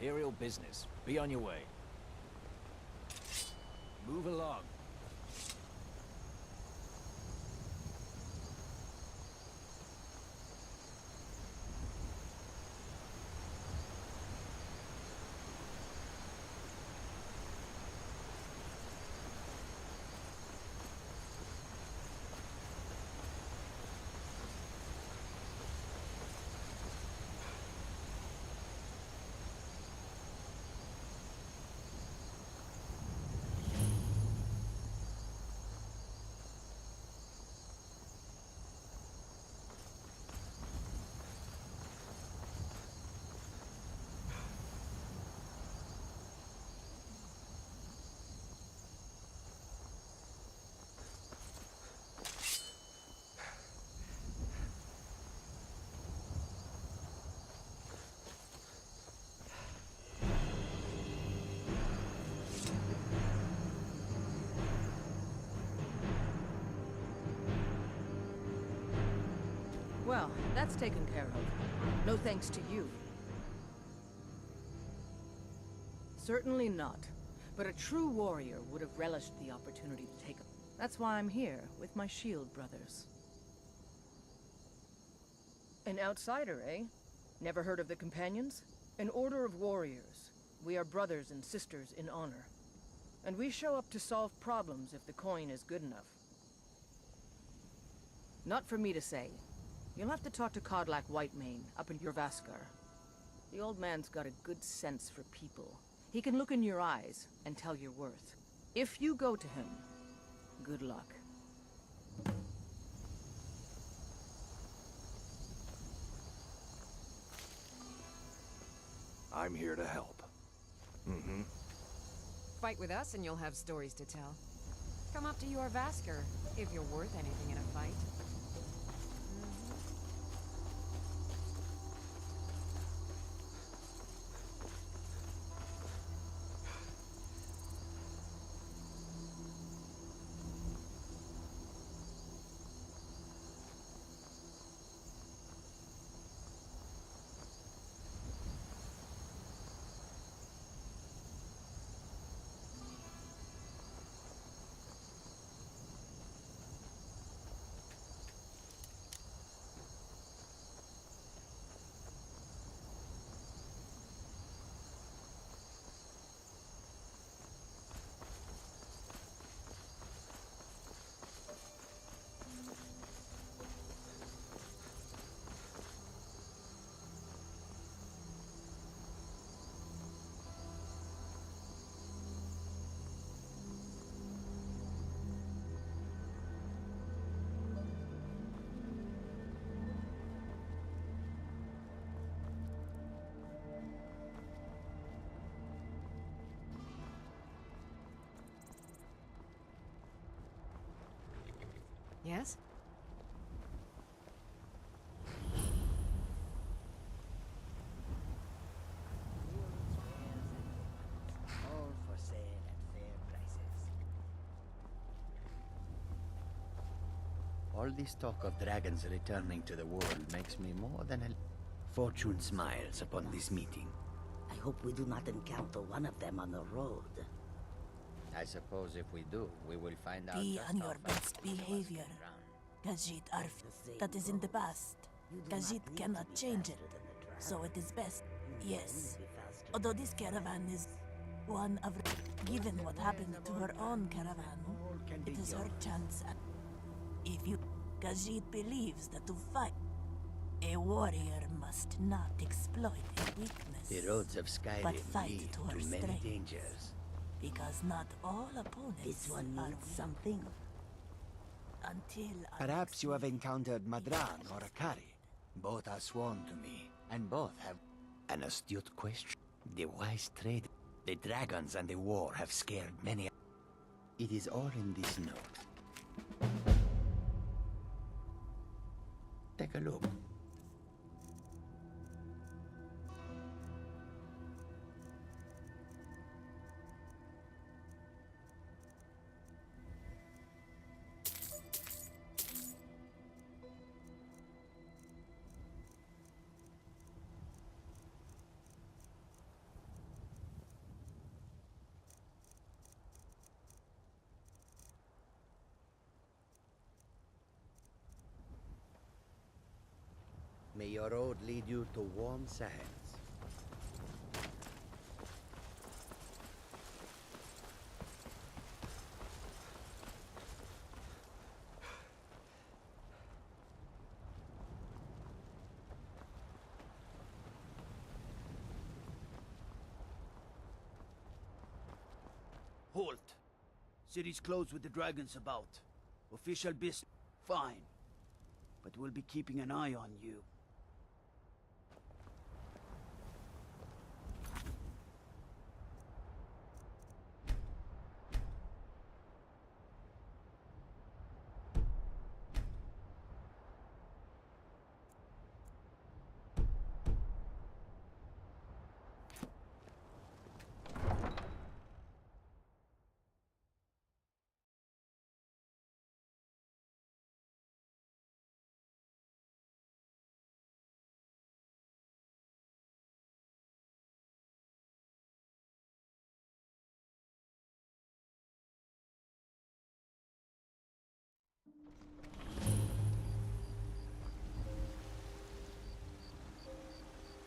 Imperial business. Be on your way. Move along. Well, that's taken care of. No thanks to you. Certainly not. But a true warrior would have relished the opportunity to take a... That's why I'm here, with my shield brothers. An outsider, eh? Never heard of the Companions? An order of warriors. We are brothers and sisters in honor. And we show up to solve problems if the coin is good enough. Not for me to say. You'll have to talk to Codlac Whitemane up in your Vaskar. The old man's got a good sense for people. He can look in your eyes and tell your worth. If you go to him, good luck. I'm here to help. Fight with us and you'll have stories to tell. Come up to your Vaskar, if you're worth anything in a fight. Yes? All for sale at fair prices. All this talk of dragons returning to the world makes me more than a... Fortune smiles upon this meeting. I hope we do not encounter one of them on the road. I suppose if we do, we will find out Be just on how your fast best the was behavior. get round. Khajiit Arf. That is in the past. Khajiit cannot change it. So it is best. Yes. Although this caravan is one of... Given what happened to her own caravan, it is her chance at... If you... Khajiit believes that to fight, a warrior must not exploit a weakness. The roads of Skyrim but fight lead to her to many strength. dangers. Because not all opponents This one are needs something. until... Perhaps you have encountered Madran or Akari. Both are sworn to me, and both have An astute question. The wise trade. The dragons and the war have scared many. It is all in this note. Take a look. May your road lead you to warm sands. Halt! City's closed with the dragons about. Official business. Fine. But we'll be keeping an eye on you.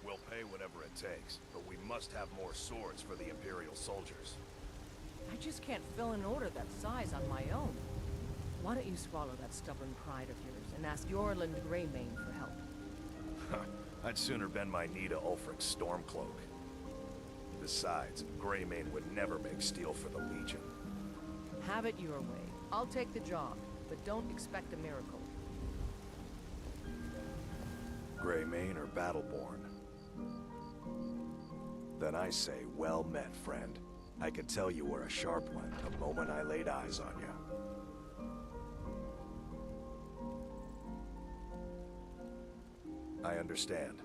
We'll pay whatever it takes, but we must have more swords for the Imperial soldiers. I just can't fill an order that size on my own. Why don't you swallow that stubborn pride of yours and ask Yorland Greymane for help? I'd sooner bend my knee to Ulfric's Stormcloak. Besides, Greymane would never make steel for the Legion. Have it your way. I'll take the job, but don't expect a miracle. Greymane or Battleborn? Then I say, well met, friend. I can tell you were a sharp one the moment I laid eyes on you. I understand.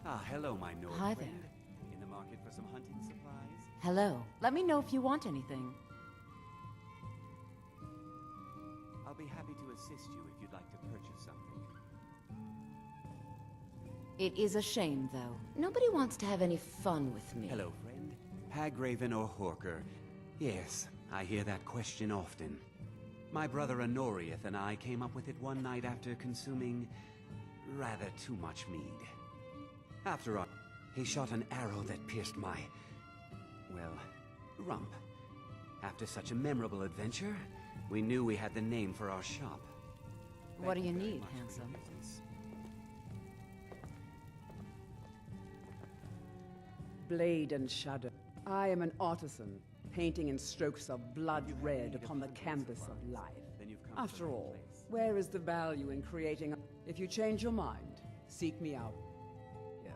Ah, hello, my Nord Hi friend. there. In the market for some hunting supplies? Hello. Let me know if you want anything. I'll be happy to assist you if you'd like to purchase something. It is a shame, though. Nobody wants to have any fun with me. Hello, friend. Hagraven or Horker? Yes, I hear that question often. My brother Honorius and I came up with it one night after consuming rather too much mead. After all, he shot an arrow that pierced my, well, rump. After such a memorable adventure, we knew we had the name for our shop. What do you Thank very need, much for your handsome? business. Blade and shadow. I am an artisan, painting in strokes of blood red upon the canvas of life. Then you've come to After the right all, place. where is the value in creating a... If you change your mind, seek me out. Here.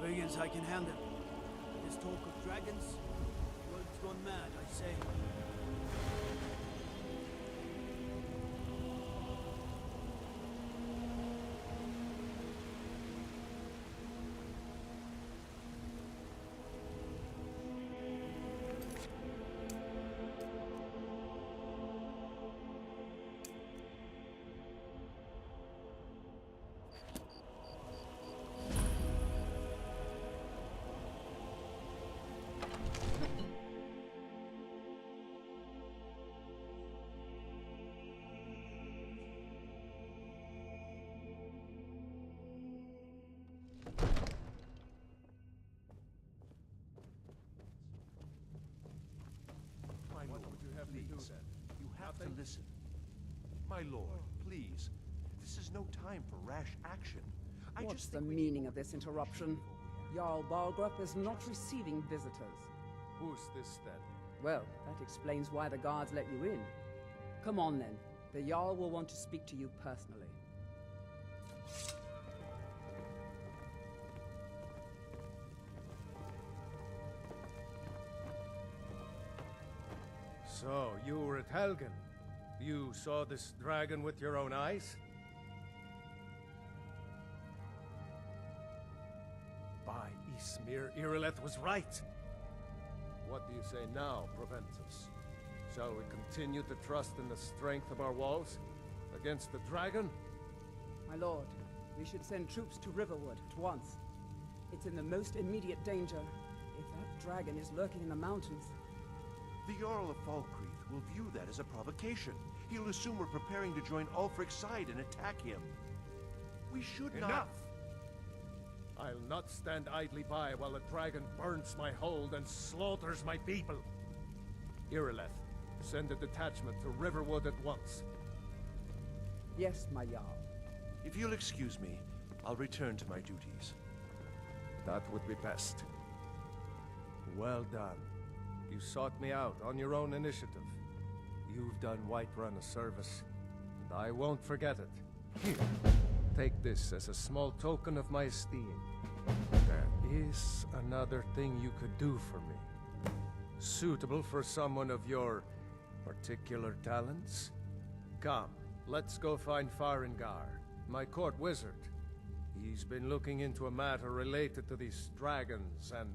Brigands I can handle. This talk of dragons, world's gone mad, I say. You have to listen. My lord, please. This is no time for rash action. What's the meaning of this interruption? Jarl Balgrup is not receiving visitors. Who's this then? Well, that explains why the guards let you in. Come on then. The Jarl will want to speak to you personally. So, you were at Helgen. You saw this dragon with your own eyes? By Ysmir, Irileth was right. What do you say now, Proventus? Shall we continue to trust in the strength of our walls against the dragon? My lord, we should send troops to Riverwood at once. It's in the most immediate danger. If that dragon is lurking in the mountains... The Jarl of Falkreath will view that as a provocation. He'll assume we're preparing to join Ulfric's side and attack him. We should not... Enough! I'll not stand idly by while the dragon burns my hold and slaughters my people. Irileth, send a detachment to Riverwood at once. Yes, my Jarl. If you'll excuse me, I'll return to my duties. That would be best. Well done. You sought me out on your own initiative. You've done Whiterun a service, and I won't forget it. Here, take this as a small token of my esteem. There is another thing you could do for me. Suitable for someone of your particular talents? Come, let's go find Farengar, my court wizard. He's been looking into a matter related to these dragons and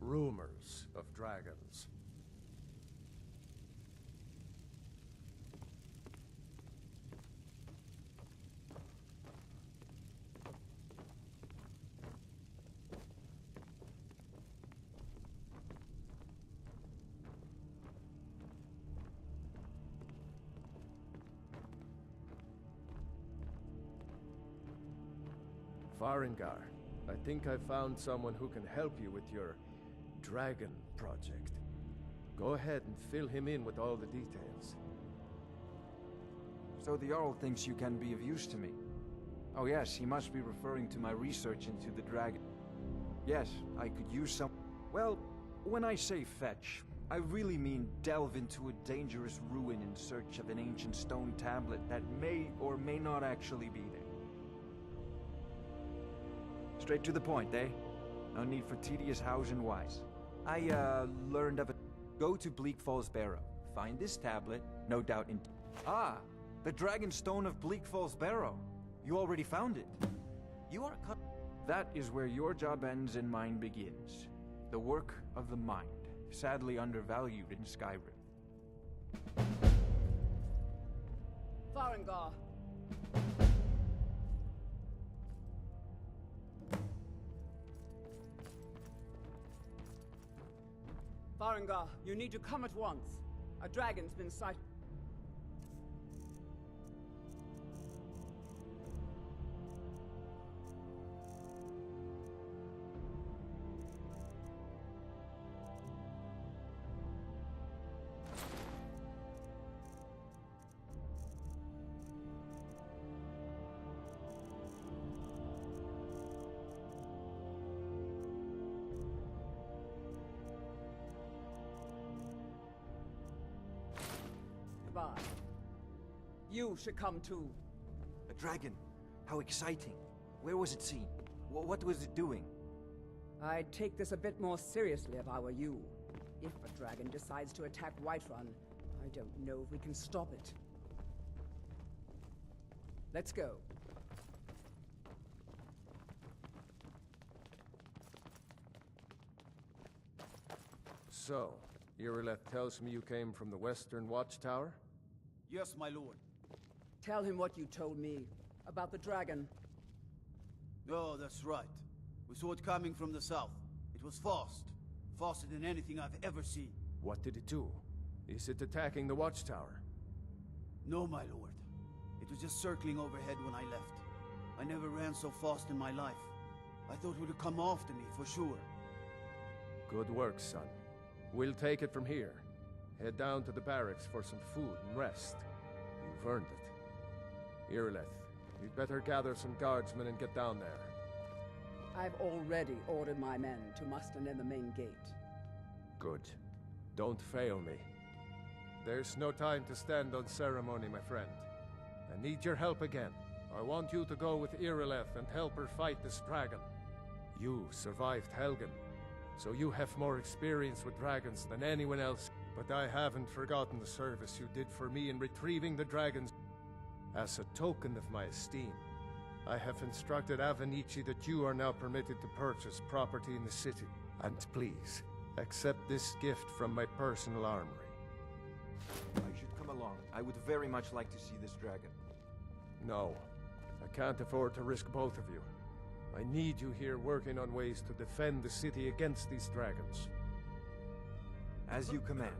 rumors of dragons. Farengar, I think I found someone who can help you with your dragon project. Go ahead and fill him in with all the details. So the Jarl thinks you can be of use to me. Oh yes, he must be referring to my research into the dragon. Yes, I could use some... Well, when I say fetch, I really mean delve into a dangerous ruin in search of an ancient stone tablet that may or may not actually be there. Straight to the point, eh? No need for tedious hows and whys. I, learned of it. Go to Bleak Falls Barrow. Find this tablet, no doubt in... Ah! The Dragon Stone of Bleak Falls Barrow. You already found it. You are... That is where your job ends and mine begins. The work of the mind. Sadly undervalued in Skyrim. Farengar! Farengar, you need to come at once. A dragon's been sighted. You should come too. A dragon? How exciting. Where was it seen? What was it doing? I'd take this a bit more seriously if I were you. If a dragon decides to attack Whiterun, I don't know if we can stop it. Let's go. So, Irileth tells me you came from the Western Watchtower? Yes, my lord. Tell him what you told me about the dragon. Oh, that's right. We saw it coming from the south. It was fast. Faster than anything I've ever seen. What did it do? Is it attacking the Watchtower? No, my lord. It was just circling overhead when I left. I never ran so fast in my life. I thought it would come after me, for sure. Good work, son. We'll take it from here. Head down to the barracks for some food and rest. You've earned it. Irileth, you'd better gather some guardsmen and get down there. I've already ordered my men to muster near the main gate. Good. Don't fail me. There's no time to stand on ceremony, my friend. I need your help again. I want you to go with Irileth and help her fight this dragon. You survived Helgen, so you have more experience with dragons than anyone else. But I haven't forgotten the service you did for me in retrieving the dragons. As a token of my esteem, I have instructed Avenici that you are now permitted to purchase property in the city. And please, accept this gift from my personal armory. I should come along. I would very much like to see this dragon. No, I can't afford to risk both of you. I need you here working on ways to defend the city against these dragons. As you command.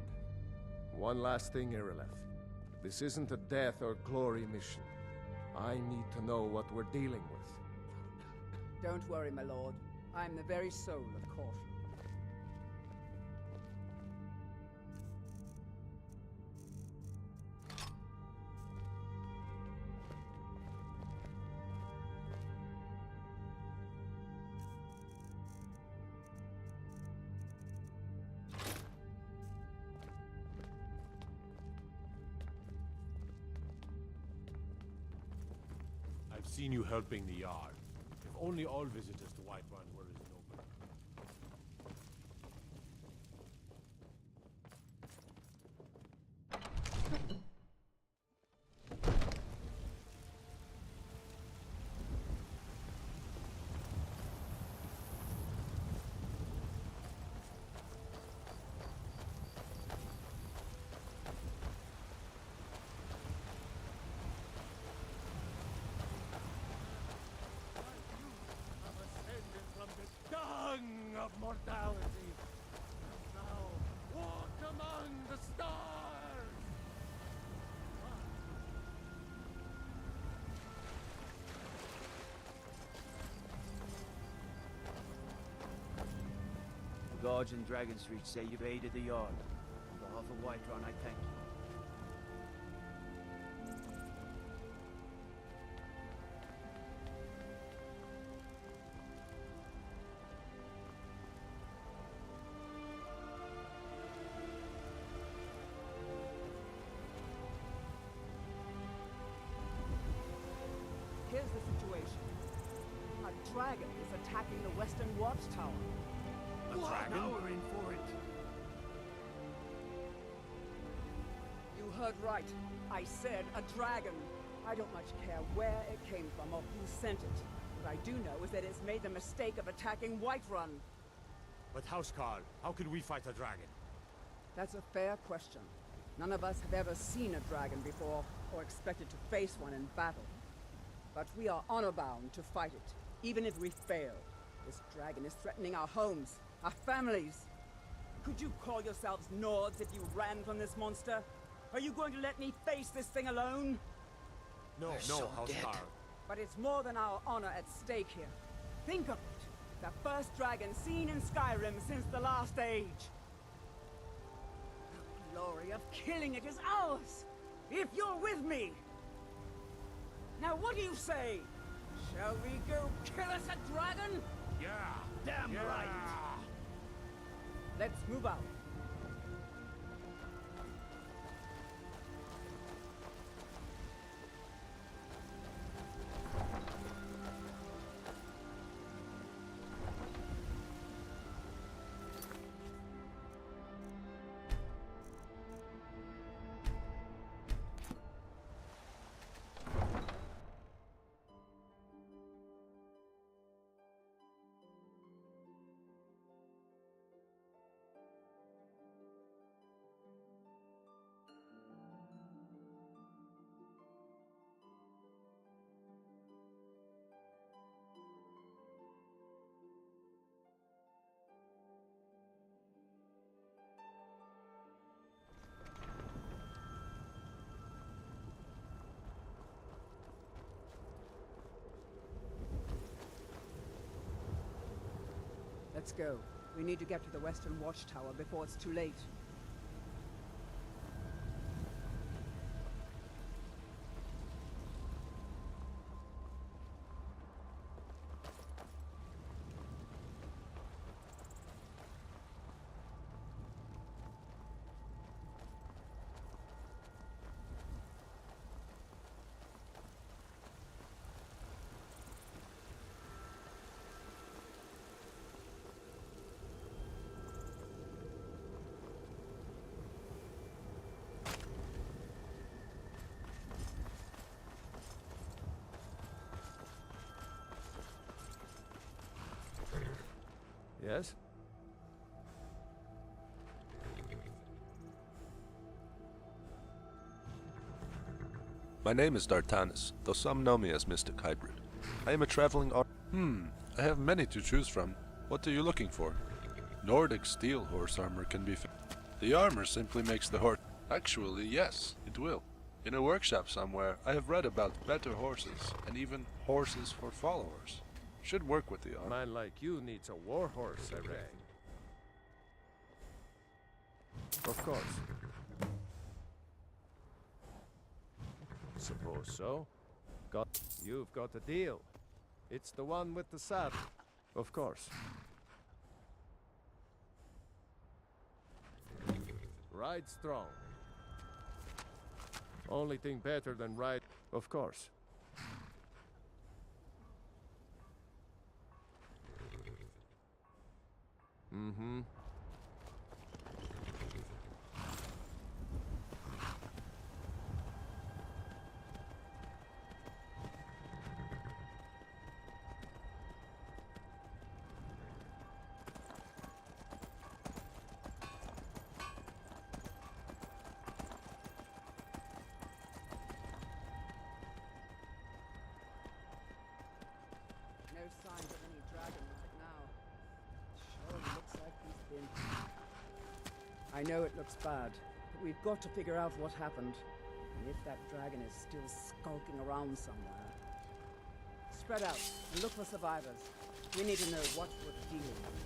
One last thing, Irileth. This isn't a death or glory mission. I need to know what we're dealing with. Don't worry, my lord. I'm the very soul of caution. I've seen you helping the Yard. If only all visitors to Whiterun were as noble. Of mortality. Now, walk among the stars! The guards in Dragon Street say you've aided the Yard. On behalf of Whiterun, I thank you. Here's the situation. A dragon is attacking the Western Watchtower. A dragon? Now we're in for it. You heard right. I said a dragon. I don't much care where it came from or who sent it. What I do know is that it's made the mistake of attacking Whiterun. But Housecarl, how can we fight a dragon? That's a fair question. None of us have ever seen a dragon before, or expected to face one in battle. But we are honor-bound to fight it, even if we fail. This dragon is threatening our homes, our families. Could you call yourselves Nords if you ran from this monster? Are you going to let me face this thing alone? No, Housecarl. But it's more than our honor at stake here. Think of it. The first dragon seen in Skyrim since the last age. The glory of killing it is ours, if you're with me. Now what do you say? Shall we go kill us a dragon? Yeah! Damn right! Let's move out. Let's go. We need to get to the Western Watchtower before it's too late. Yes? My name is Dartanus, though some know me as Mystic Hybrid. I am a traveling I have many to choose from. What are you looking for? Nordic steel horse armor can be The armor simply makes the horse. Actually, yes, it will. In a workshop somewhere, I have read about better horses, and even horses for followers. Should work with the armor. A man like you needs a war horse, I reckon. Of course. Suppose so. You've got a deal. It's the one with the saddle. Of course. Ride strong. Only thing better than ride... Of course. Mm-hmm. No signs of any dragon right now. Sure looks like he's been... I know it looks bad, but we've got to figure out what happened. And if that dragon is still skulking around somewhere. Spread out and look for survivors. We need to know what we're dealing with.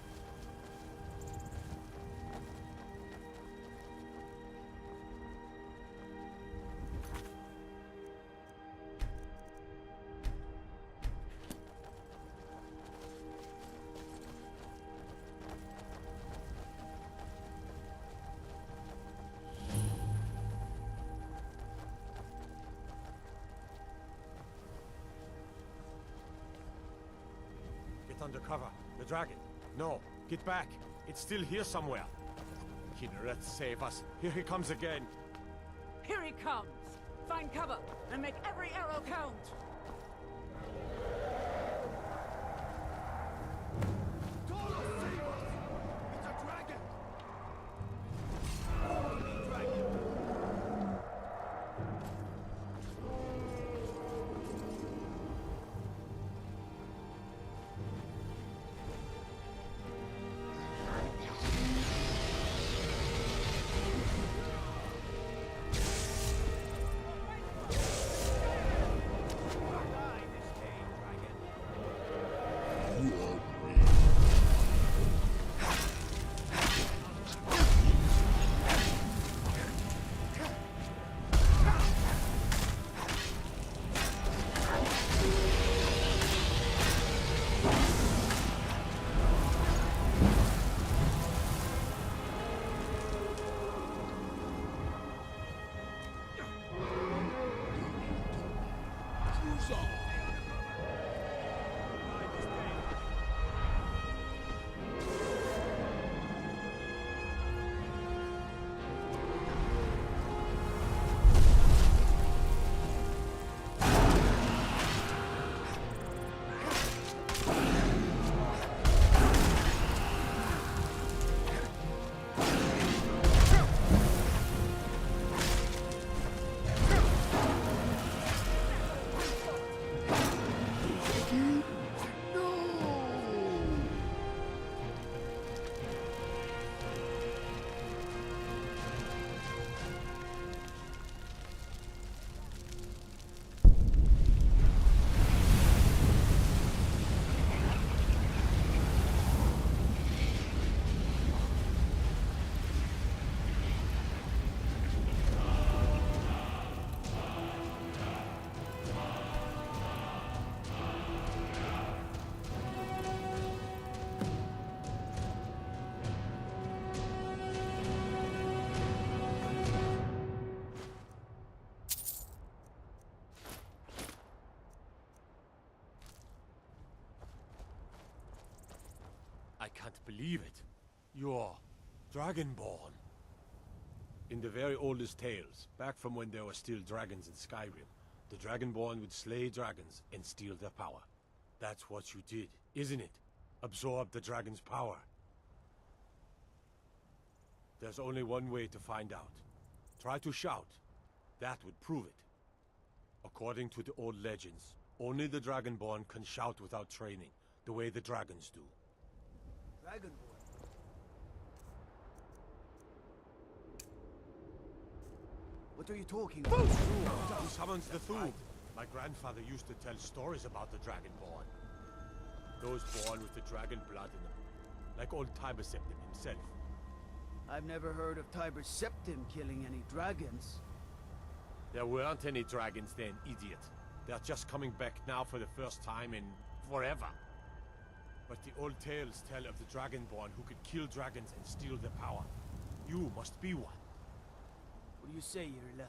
Undercover. The dragon. No, get back. It's still here somewhere. Kinneret, save us. Here he comes again. Here he comes! Find cover and make every arrow count! I can't believe it. You're Dragonborn. In the very oldest tales, back from when there were still dragons in Skyrim, the Dragonborn would slay dragons and steal their power. That's what you did, isn't it? Absorb the dragon's power. There's only one way to find out. Try to shout. That would prove it. According to the old legends, only the Dragonborn can shout without training, the way the dragons do. Dragonborn? What are you talking about? Who summons the Thug? My grandfather used to tell stories about the Dragonborn. Those born with the dragon blood in them. Like old Tiber Septim himself. I've never heard of Tiber Septim killing any dragons. There weren't any dragons then, idiot. They're just coming back now for the first time in forever. But the old tales tell of the Dragonborn who could kill dragons and steal their power. You must be one. What do you say, Irleth?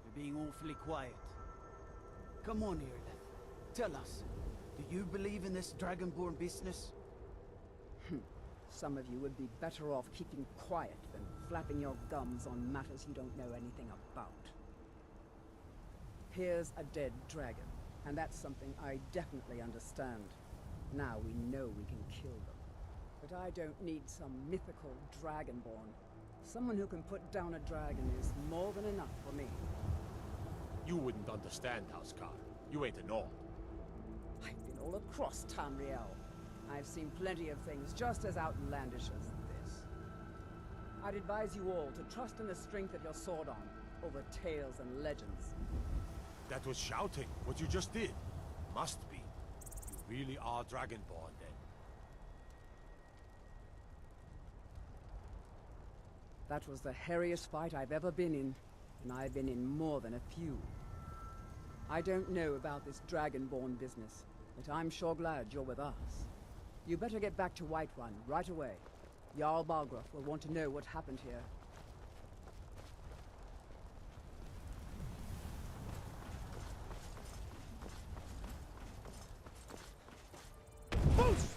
You're being awfully quiet. Come on, Irleth. Tell us, do you believe in this Dragonborn business? Some of you would be better off keeping quiet than flapping your gums on matters you don't know anything about. Here's a dead dragon, and that's something I definitely understand. Now we know we can kill them. But I don't need some mythical Dragonborn. Someone who can put down a dragon is more than enough for me. You wouldn't understand, Housecar. You ain't a Nord. I've been all across Tamriel. I've seen plenty of things just as outlandish as this. I'd advise you all to trust in the strength of your sword arm over tales and legends. That was shouting, what you just did. Must be. You really are Dragonborn, then. That was the hairiest fight I've ever been in, and I've been in more than a few. I don't know about this Dragonborn business, but I'm sure glad you're with us. You better get back to Whiterun right away. Jarl Balgruuf will want to know what happened here. Boost!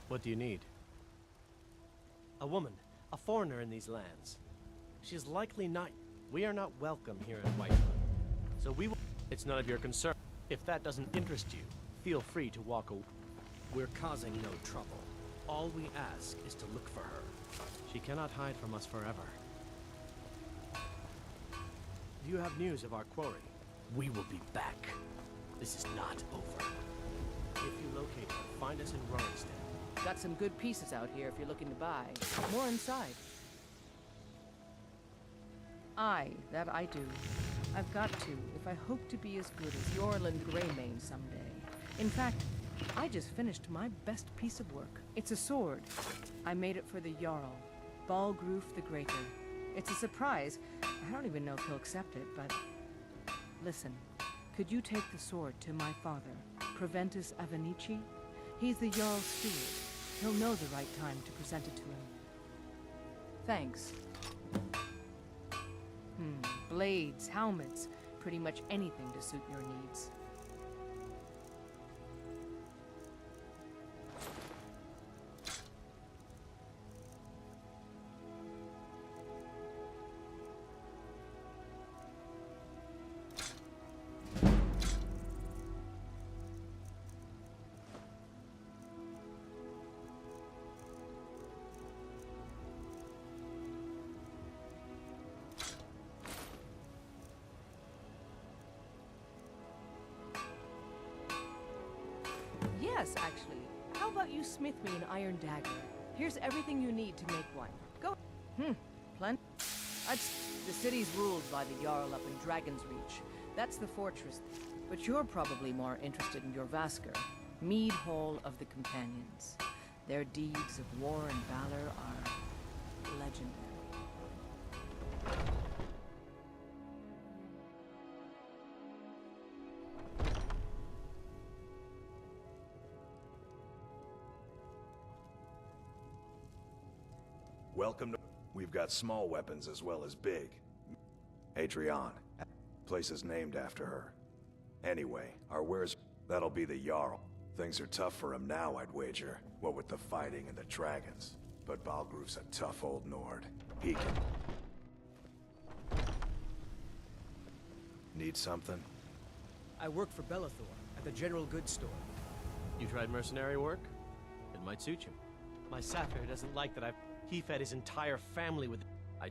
What do you need? A woman, a foreigner in these lands. She is likely not. We are not welcome here in Whiterun. So we will. It's none of your concern. If that doesn't interest you, feel free to walk away. We're causing no trouble. All we ask is to look for her. She cannot hide from us forever. Do you have news of our quarry? We will be back. This is not over. If you locate her, find us in Rorikstead. Got some good pieces out here if you're looking to buy. More inside. Aye, that I do. I've got to, if I hope to be as good as Yorland Greymane someday. In fact, I just finished my best piece of work. It's a sword. I made it for the Jarl, Balgruuf the Greater. It's a surprise. I don't even know if he'll accept it, but... Listen, could you take the sword to my father, Proventus Avenici? He's the Jarl's steward. He'll know the right time to present it to him. Thanks. Blades, helmets, pretty much anything to suit your needs. Yes, actually. How about you smith me an iron dagger? Here's everything you need to make one. Go. Plenty. The city's ruled by the Jarl up in Dragon's Reach. That's the fortress. But you're probably more interested in your Vasker, Mead Hall of the Companions. Their deeds of war and valor are legendary. Welcome to... We've got small weapons as well as big. Adrian. Place is named after her. Anyway, our wares... That'll be the Jarl. Things are tough for him now, I'd wager. What with the fighting and the dragons. But Balgruf's a tough old Nord. He can... Need something? I work for Bellathor at the general goods store. You tried mercenary work? It might suit you. My Sapphire doesn't like that he fed his entire family with... I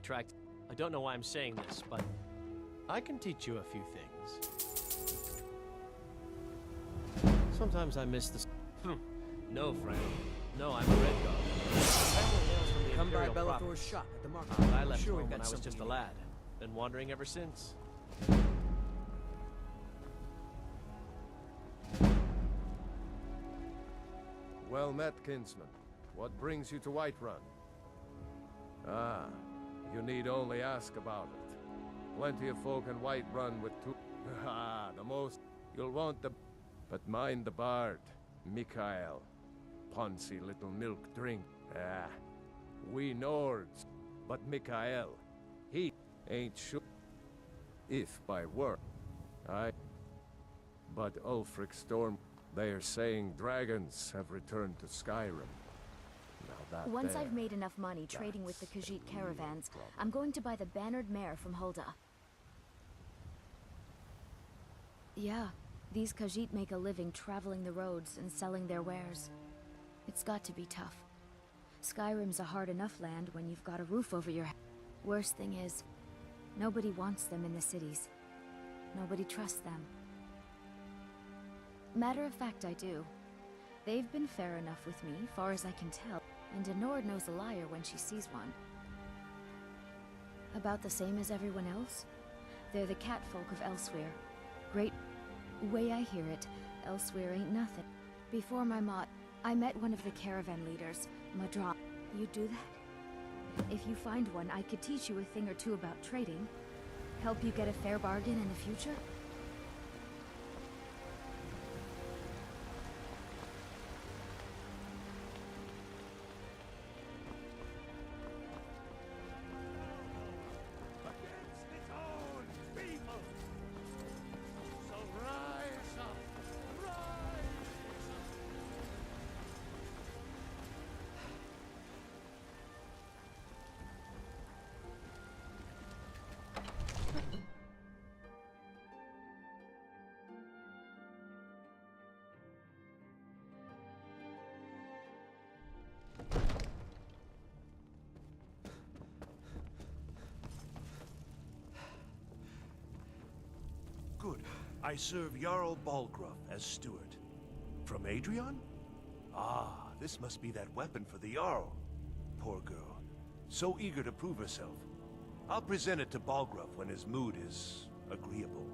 don't know why I'm saying this, but I can teach you a few things. Sometimes I miss the... No, friend. No, I'm a red dog. Come by Bellathor's shop at the market. I left home when I was just a lad. Been wandering ever since. Well met, kinsman. What brings you to Whiterun? Ah, you need only ask about it. Plenty of folk in Whiterun with two... Ah, the most... You'll want the... But mind the bard, Mikael. Poncy little milk drink. Ah, we Nords. But Mikael, he ain't sure if by work. But Ulfric Storm, they are saying dragons have returned to Skyrim. Once I've made enough money trading with the Khajiit caravans, I'm going to buy the bannered mare from Hulda. Yeah, these Khajiit make a living traveling the roads and selling their wares. It's got to be tough. Skyrim's a hard enough land when you've got a roof over your head. Worst thing is, nobody wants them in the cities. Nobody trusts them. Matter of fact, I do. They've been fair enough with me, far as I can tell. And a Nord knows a liar when she sees one. About the same as everyone else. They're the catfolk of Elsewhere. Great way I hear it, Elsewhere ain't nothing. Before my mod, I met one of the caravan leaders, Madra. You do that? If you find one, I could teach you a thing or two about trading. Help you get a fair bargain in the future? Good. I serve Jarl Balgruuf as steward. From Adrian? Ah, this must be that weapon for the Jarl. Poor girl. So eager to prove herself. I'll present it to Balgruuf when his mood is agreeable.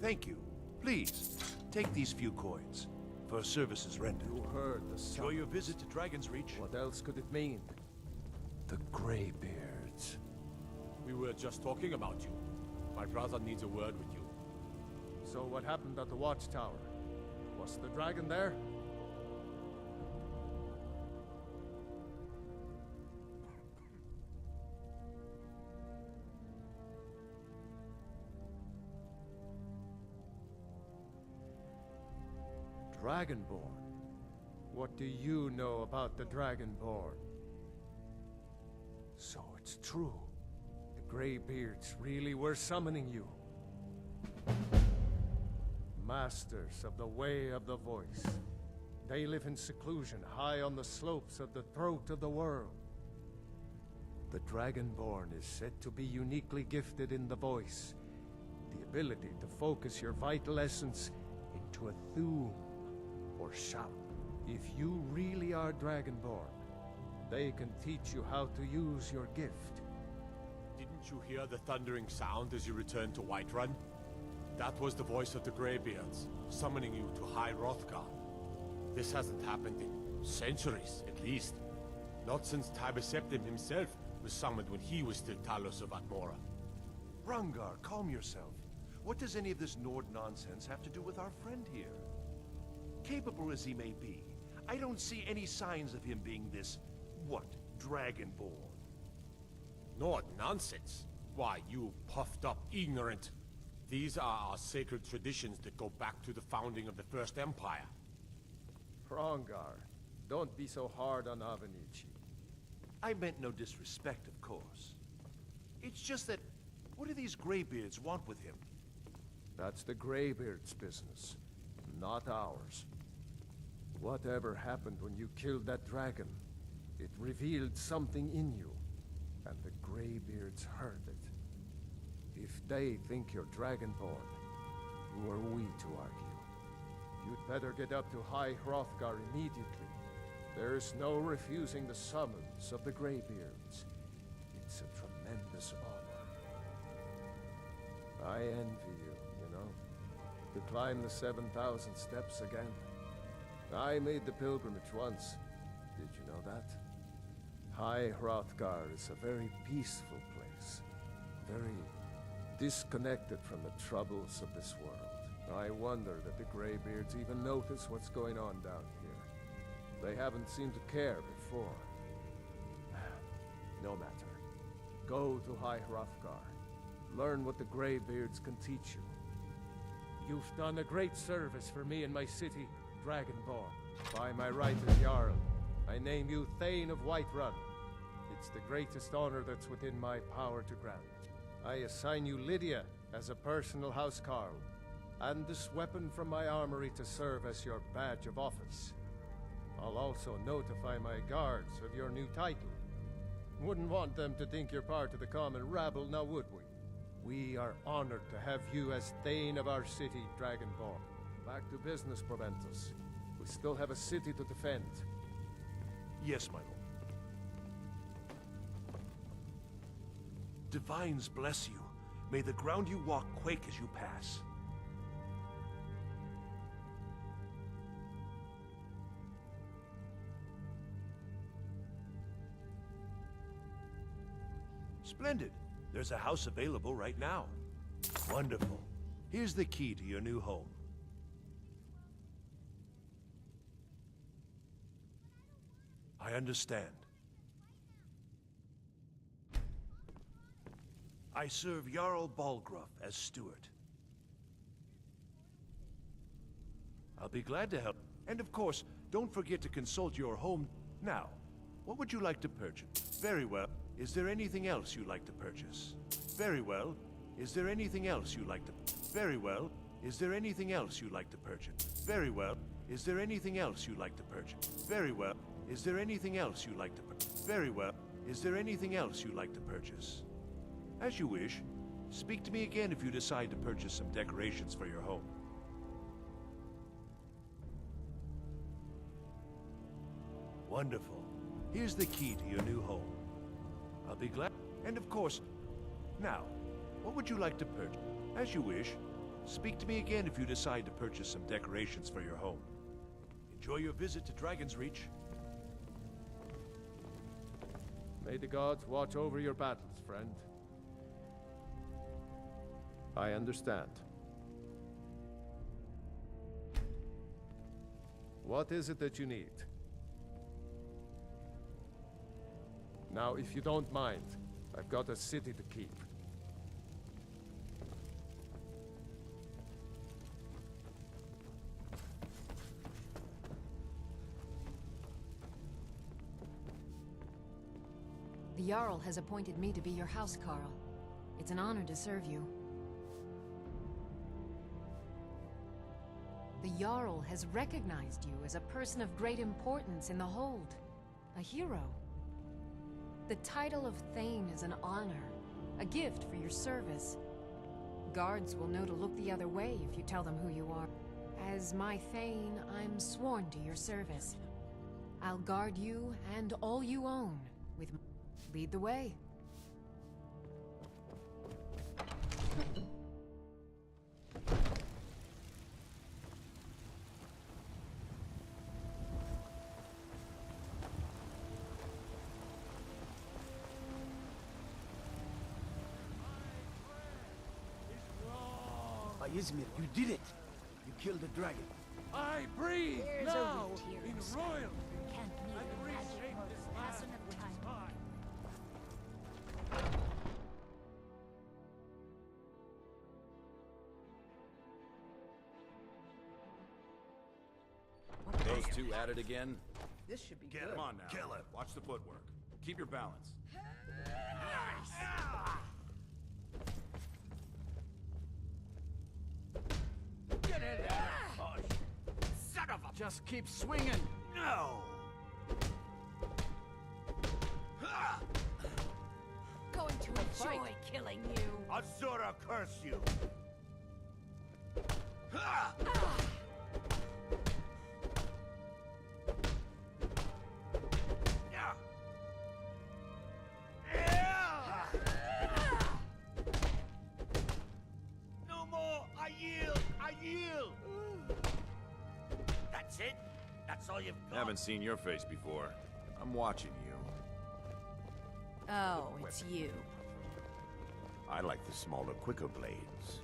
Thank you. Please, take these few coins for services rendered. You heard the sound. Enjoy your visit to Dragon's Reach. What else could it mean? The Greybeards. We were just talking about you. My brother needs a word with you. So what happened at the watchtower? Was the dragon there? Dragonborn? What do you know about the Dragonborn? So it's true. The Greybeards really were summoning you. Masters of the Way of the Voice. They live in seclusion high on the slopes of the throat of the world. The Dragonborn is said to be uniquely gifted in the voice, the ability to focus your vital essence into a thum or shout. If you really are Dragonborn, they can teach you how to use your gift. Didn't you hear the thundering sound as you returned to Whiterun? That was the voice of the Greybeards, summoning you to High Hrothgar. This hasn't happened in centuries, at least. Not since Tiber Septim himself was summoned when he was still Talos of Atmora. Rungar, calm yourself. What does any of this Nord nonsense have to do with our friend here? Capable as he may be, I don't see any signs of him being this, what, Dragonborn? Nord nonsense? Why, you puffed up ignorant. These are our sacred traditions that go back to the founding of the First Empire. Hrongar, don't be so hard on Avenici. I meant no disrespect, of course. It's just that, what do these Greybeards want with him? That's the Greybeards' business, not ours. Whatever happened when you killed that dragon, it revealed something in you, and the Greybeards heard it. If they think you're Dragonborn, who are we to argue? You'd better get up to High Hrothgar immediately. There's no refusing the summons of the Greybeards. It's a tremendous honor. I envy you, know, to climb the 7,000 steps again. I made the pilgrimage once. Did you know that? High Hrothgar is a very peaceful place. Very disconnected from the troubles of this world. I wonder that the Greybeards even notice what's going on down here. They haven't seemed to care before. No matter. Go to High Hrothgar. Learn what the Greybeards can teach you. You've done a great service for me and my city, Dragonborn. By my right as Jarl, I name you Thane of Whiterun. It's the greatest honor that's within my power to grant. I assign you Lydia as a personal housecarl, and this weapon from my armory to serve as your badge of office. I'll also notify my guards of your new title. Wouldn't want them to think you're part of the common rabble, now would we? We are honored to have you as Thane of our city, Dragonborn. Back to business, Proventus. We still have a city to defend. Yes, my lord. Divines bless you. May the ground you walk quake as you pass. Splendid. There's a house available right now. Wonderful. Here's the key to your new home. I understand. I serve Jarl Balgruuf as steward. I'll be glad to help. And of course, don't forget to consult your home. Now, what would you like to purchase? Very well. Is there anything else you'd like to purchase? Very well. Is there anything else you'd like to... Very well. Is there anything else you'd like to purchase? Very well. Is there anything else you'd like to purchase? Very well. Is there anything else you'd like to purchase? Very well. Is there anything else you'd like to purchase? As you wish. Speak to me again if you decide to purchase some decorations for your home. Wonderful. Here's the key to your new home. I'll be glad. And of course, now, what would you like to purchase? As you wish. Speak to me again if you decide to purchase some decorations for your home. Enjoy your visit to Dragon's Reach. May the gods watch over your battles, friend. I understand. What is it that you need? Now, if you don't mind, I've got a city to keep. The Jarl has appointed me to be your housecarl. It's an honor to serve you. The Jarl has recognized you as a person of great importance in the Hold. A hero. The title of Thane is an honor, a gift for your service. Guards will know to look the other way if you tell them who you are. As my Thane, I'm sworn to your service. I'll guard you and all you own with lead the way. Izmir, you did it! You killed the dragon. I breathe There's now a root here in in Skyrim. royalty. Can't leave And the magic reshape world this fast land enough which time. is mine. Those two at it again? This should be Get good. him on now. Kill him. Watch the footwork. Keep your balance. Get in there! Son of a... Just keep swinging! No! Going to enjoy killing you. Azura curse you! No more! I yield! I yield! That's it? That's all you've got? Haven't seen your face before. I'm watching you. Oh, it's you. I like the smaller, quicker blades.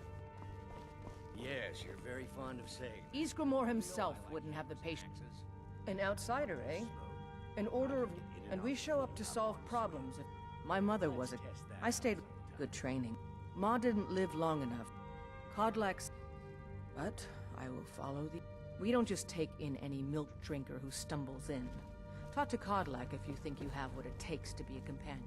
Yes, you're very fond of saying. Isgramor himself wouldn't have the patience. An outsider, eh? An order of... And we show up to solve problems. My mother was it. I stayed with good training. Ma didn't live long enough. Kodlak's... But I will follow the... We don't just take in any milk drinker who stumbles in. Talk to Kodlak if you think you have what it takes to be a companion.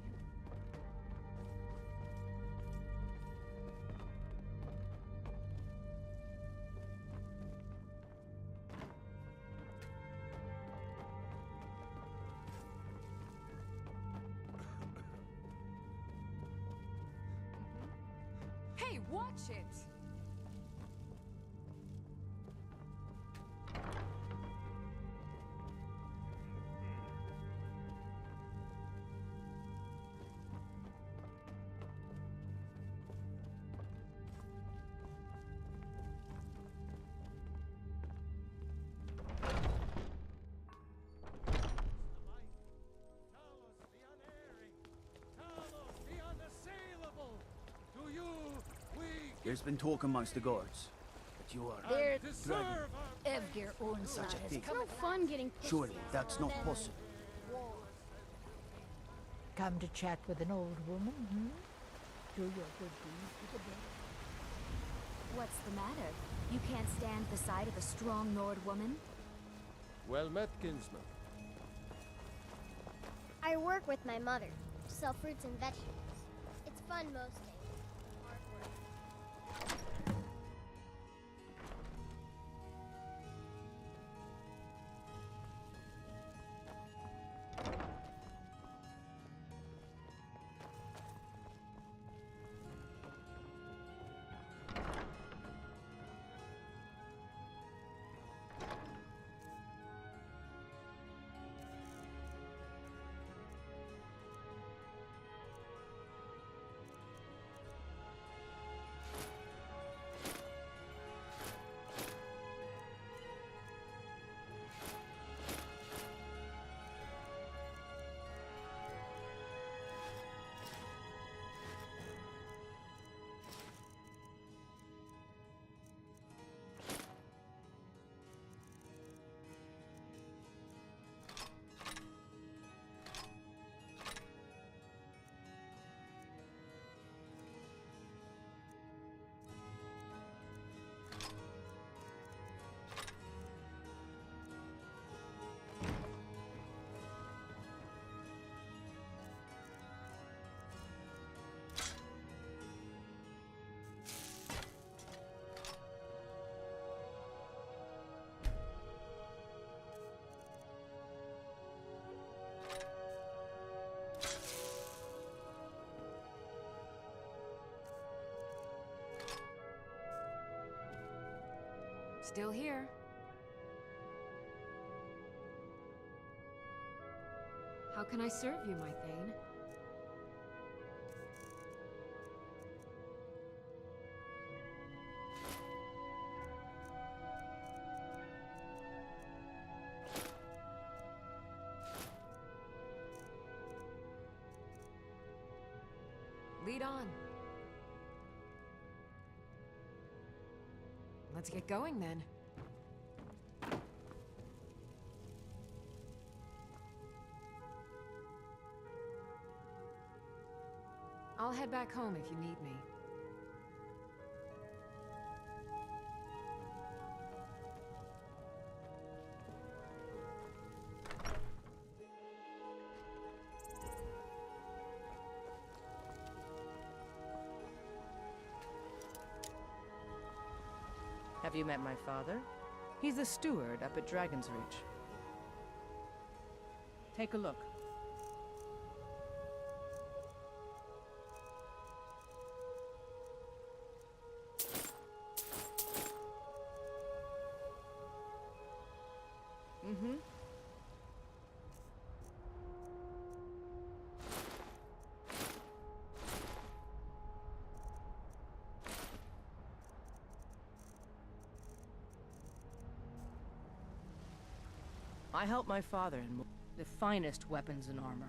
Hey, watch it! There's been talk amongst the guards that you are... There... Dragon. Evgir owns Such a thing. no fun getting pushed. Surely, that's not possible. Come to chat with an old woman, hmm? Do your good deeds with the dead. What's the matter? You can't stand the sight of a strong Nord woman? Well met, kinsman. I work with my mother. Sell fruits and vegetables. It's fun most days. Hard work. Still here. How can I serve you, my Thane? Lead on. Let's get going then. I'll head back home if you need me. Have you met my father? He's the steward up at Dragon's Reach. Take a look. Mm-hmm. I helped my father in the finest weapons and armor.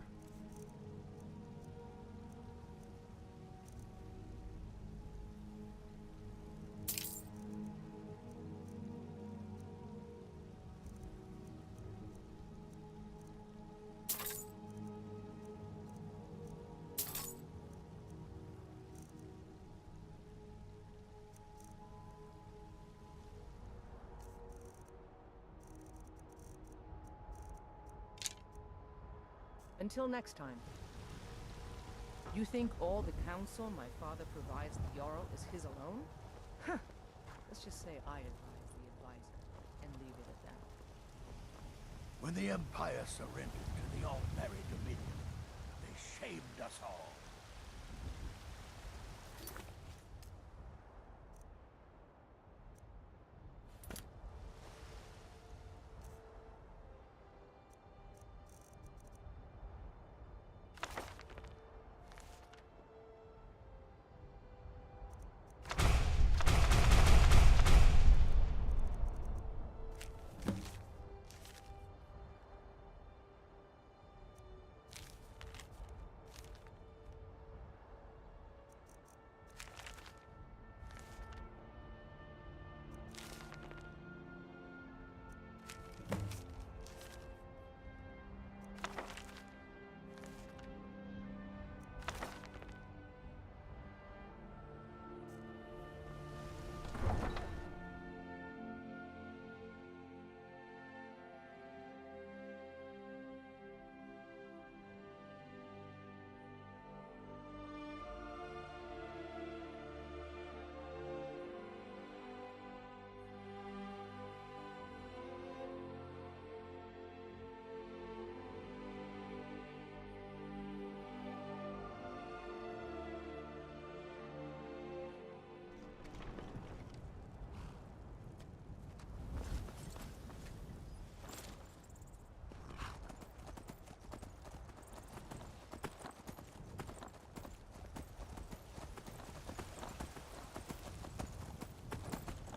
Until next time. You think all the counsel my father provides the Jarl is his alone? Huh. Let's just say I advise the advisor, and leave it at that. When the Empire surrendered to the All-Merry Dominion, they shamed us all.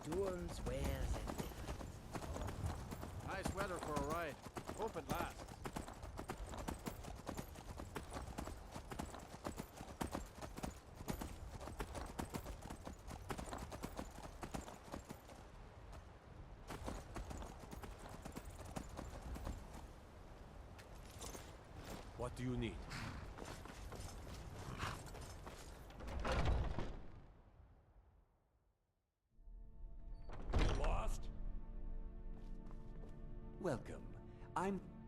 Doings, wares, and Nice weather for a ride. Hope it lasts. What do you need? Welcome.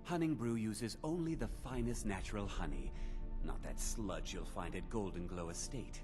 Hunning Brew uses only the finest natural honey, not that sludge you'll find at Golden Glow Estate.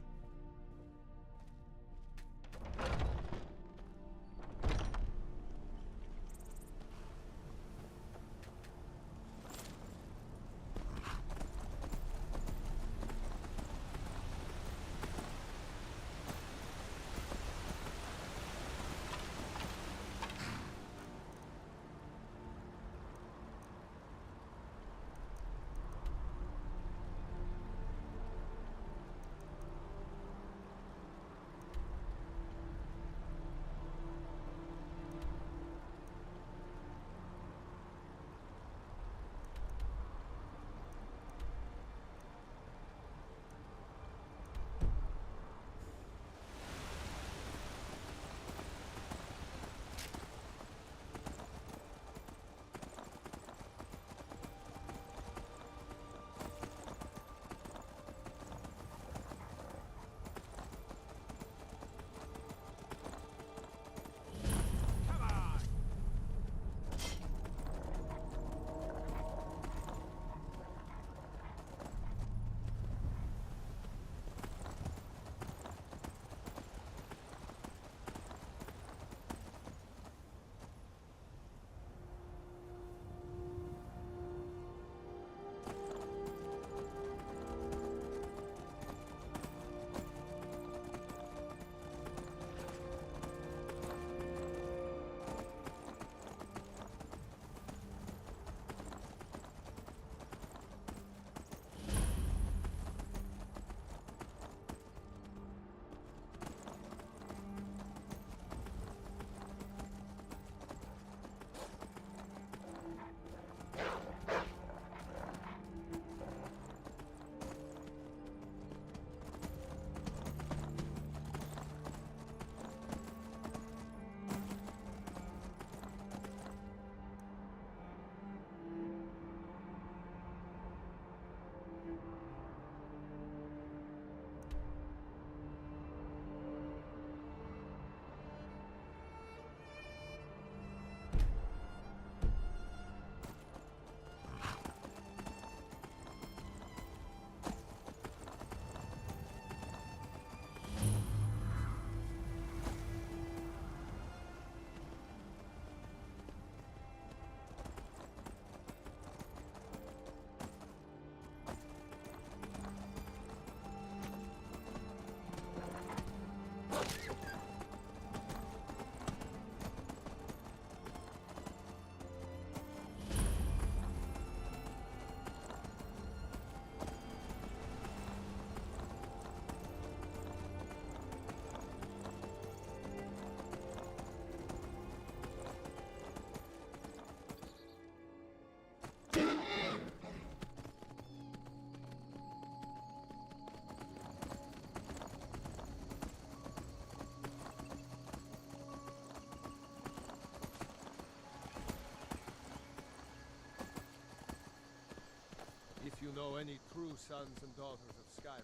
sons and daughters of Skyrim.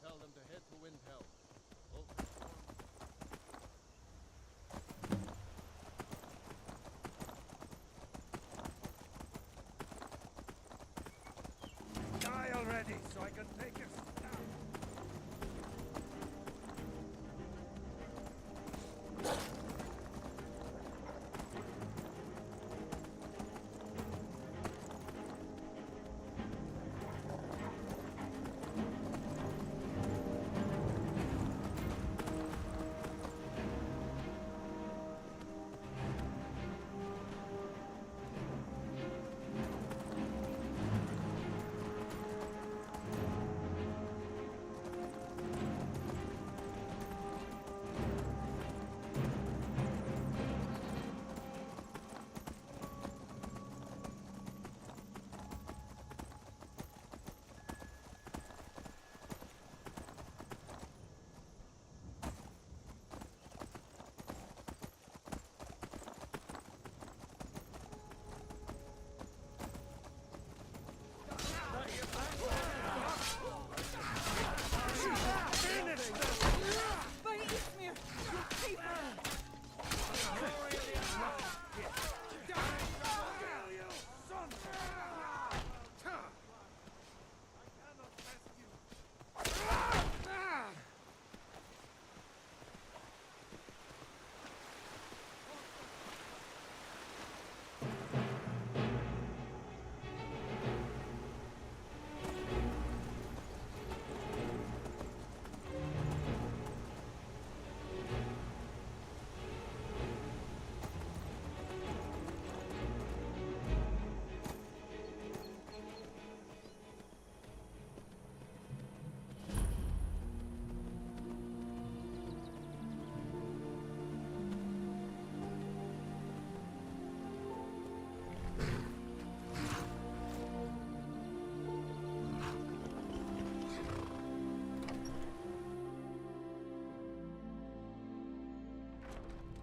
Tell them to head to Windhelm. Die already, so I can take it down.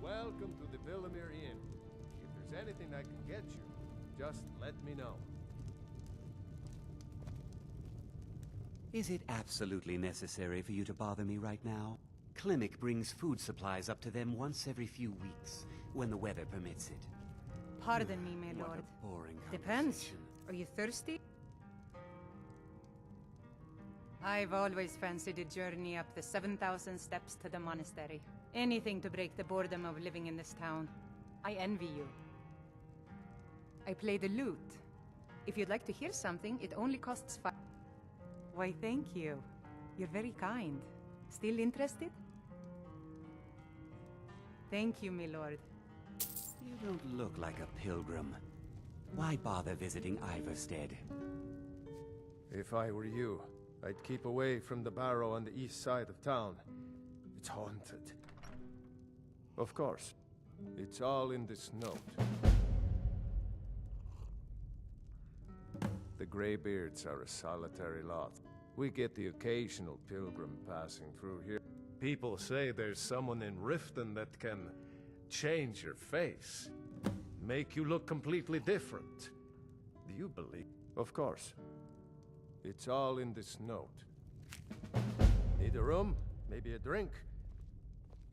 Welcome to the Villamere Inn. If there's anything I can get you, just let me know. Is it absolutely necessary for you to bother me right now? Clinic brings food supplies up to them once every few weeks, when the weather permits it. Pardon me, my What lord. a boring Depends. conversation. Are you thirsty? I've always fancied a journey up the 7,000 steps to the monastery. Anything to break the boredom of living in this town. I envy you. I play the lute. If you'd like to hear something, it only costs 5. Why, thank you. You're very kind. Still interested? Thank you, my lord. You don't look like a pilgrim. Why bother visiting Iverstead? If I were you, I'd keep away from the barrow on the east side of town. It's haunted. Of course, it's all in this note. The Greybeards are a solitary lot. We get the occasional pilgrim passing through here. People say there's someone in Riften that can change your face, make you look completely different. Do you believe? Of course. It's all in this note. Need a room? Maybe a drink?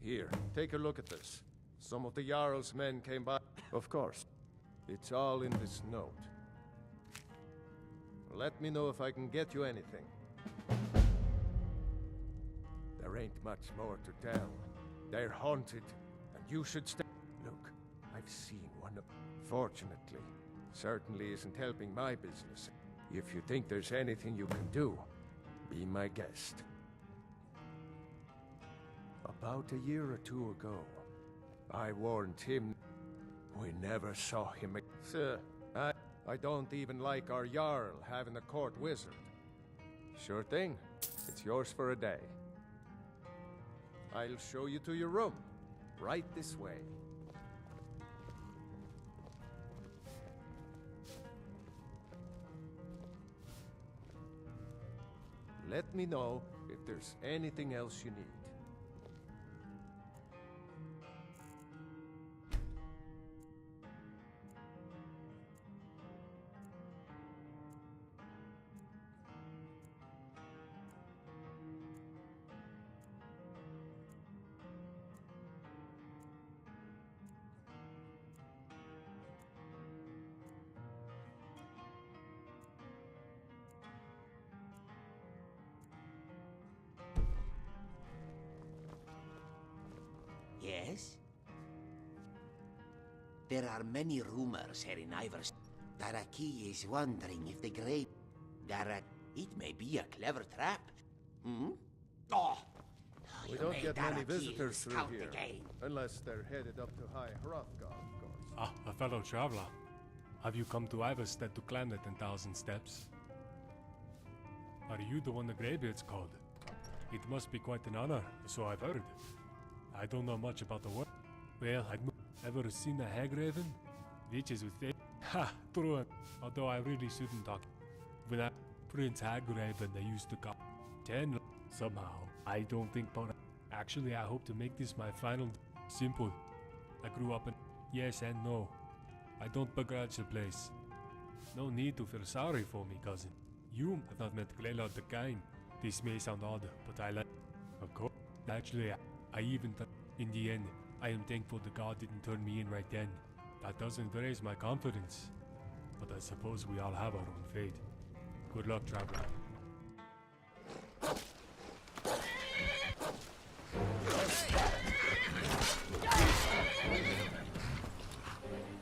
Here, take a look at this. Some of the Jarl's men came by. Of course. It's all in this note. Let me know if I can get you anything. There ain't much more to tell. They're haunted, and you should stay. Look, I've seen one of... Fortunately, certainly isn't helping my business. If you think there's anything you can do, be my guest. About a year or two ago, I warned him. We never saw him again. Sir, I don't even like our Jarl having a court wizard. Sure thing. It's yours for a day. I'll show you to your room. Right this way. Let me know if there's anything else you need. There are many rumors here in Ivers. Daraki is wondering if the grave... It may be a clever trap. Hmm? Oh! We You don't made get many Daraki visitors through scout here. again. Unless they're headed up to High Hrothgar, of course. Ah, a fellow traveler. Have you come to Iverstead to climb the 10,000 steps? Are you the one the Greybeard's called? It must be quite an honor, so I've heard. I don't know much about the work. Well, I've ever seen a hag raven? Witches with faith. Ha! True. Although I really shouldn't talk. When I Prince Hagraven, they used to call 10 somehow. I don't think about it. Actually, I hope to make this my final. Simple. I grew up in yes and no. I don't begrudge the place. No need to feel sorry for me, cousin. You have not met Gleilad the Kind. This may sound odd, but I like. Of course. Actually, I even in the end, I am thankful the god didn't turn me in right then. That doesn't raise my confidence. But I suppose we all have our own fate. Good luck, traveler.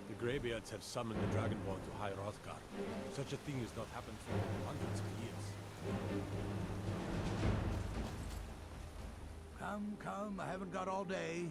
The Greybeards have summoned the Dragonborn to High Hrothgar. Such a thing has not happened for hundreds of years. Come, I haven't got all day.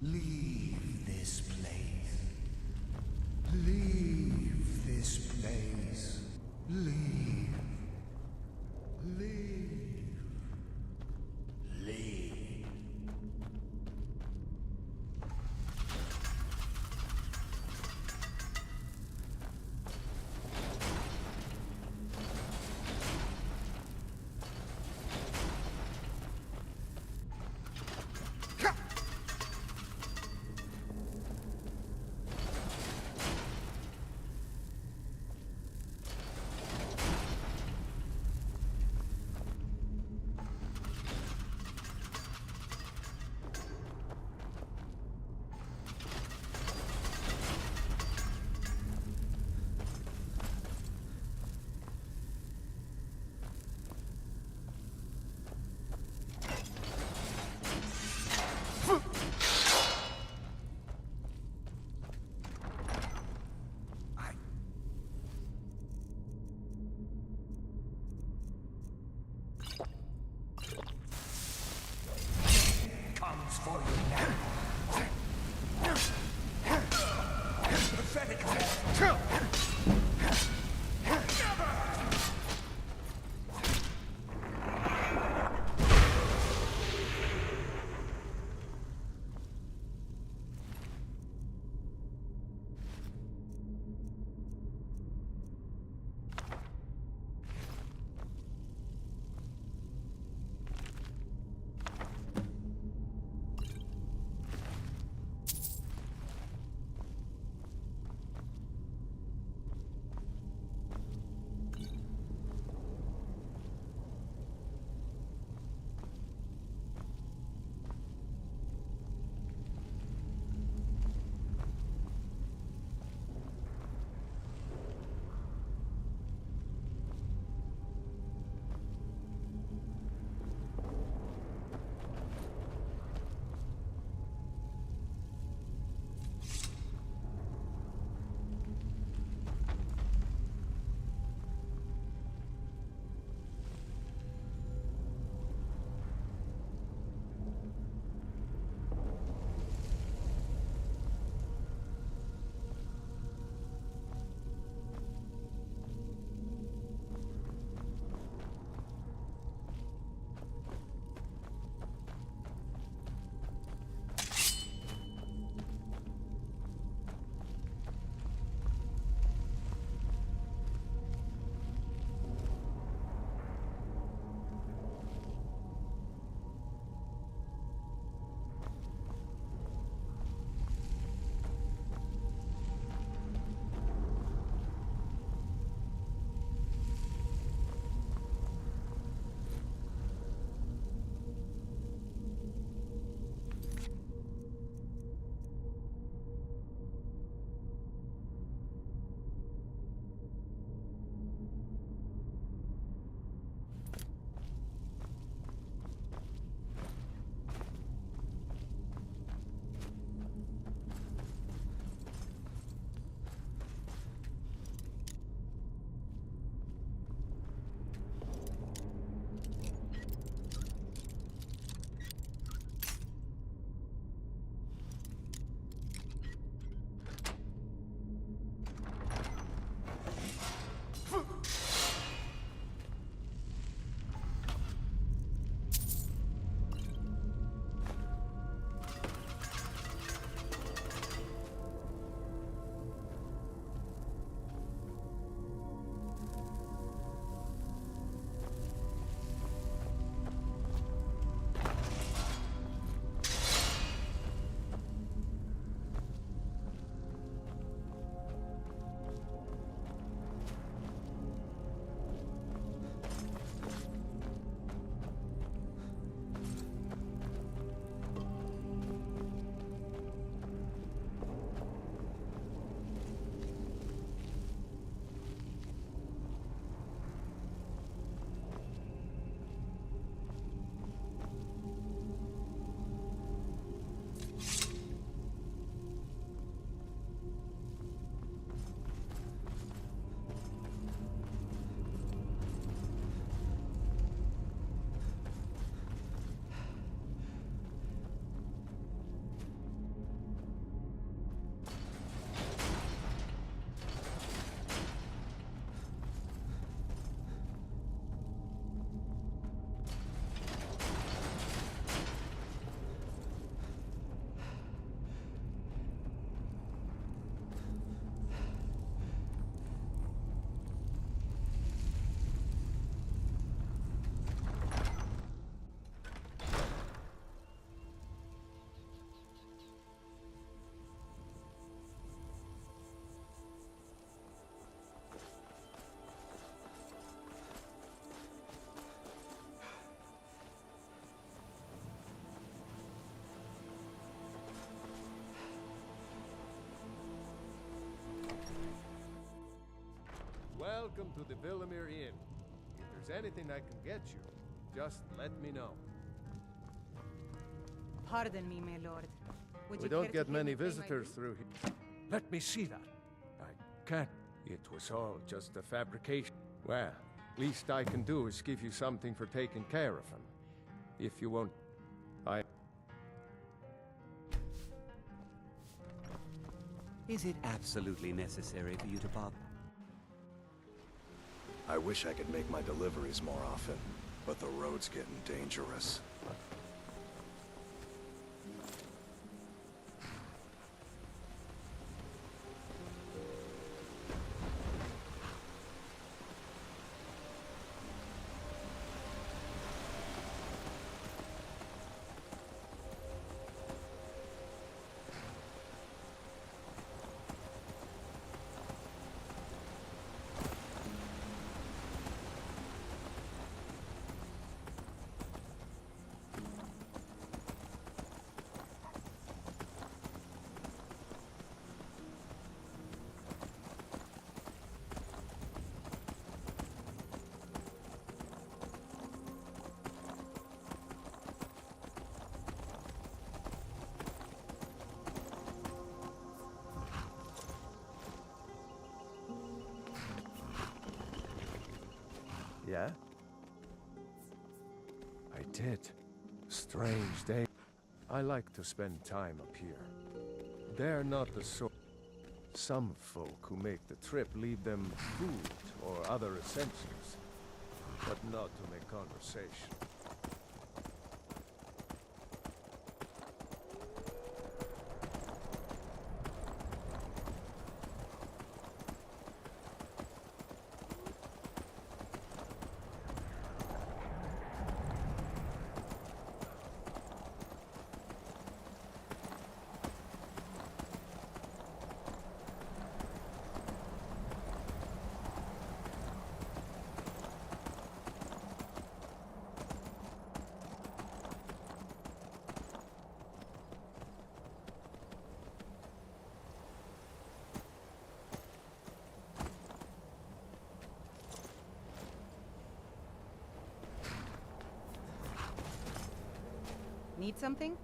Leave this place. Leave this place. Leave. Leave. Leave. Comes for you now. Pathetic. welcome to the Villamere Inn. If there's anything I can get you, just let me know. Pardon me, my lord. Would We you don't care get to hear many me play my visitors lute? through here. Let me see that. I can't. It was all just a fabrication. Well, least I can do is give you something for taking care of him. If you won't... Is it absolutely necessary for you to bother? I wish I could make my deliveries more often, but the road's getting dangerous. Yeah? I did. Strange day. I like to spend time up here. They're not the sort... Some folk who make the trip leave them food or other essentials, but not to make conversation. Need something?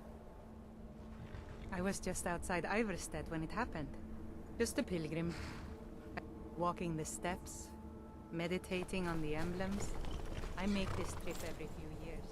I was just outside Iverstead when it happened. Just a pilgrim. Walking the steps, meditating on the emblems. I make this trip every few years.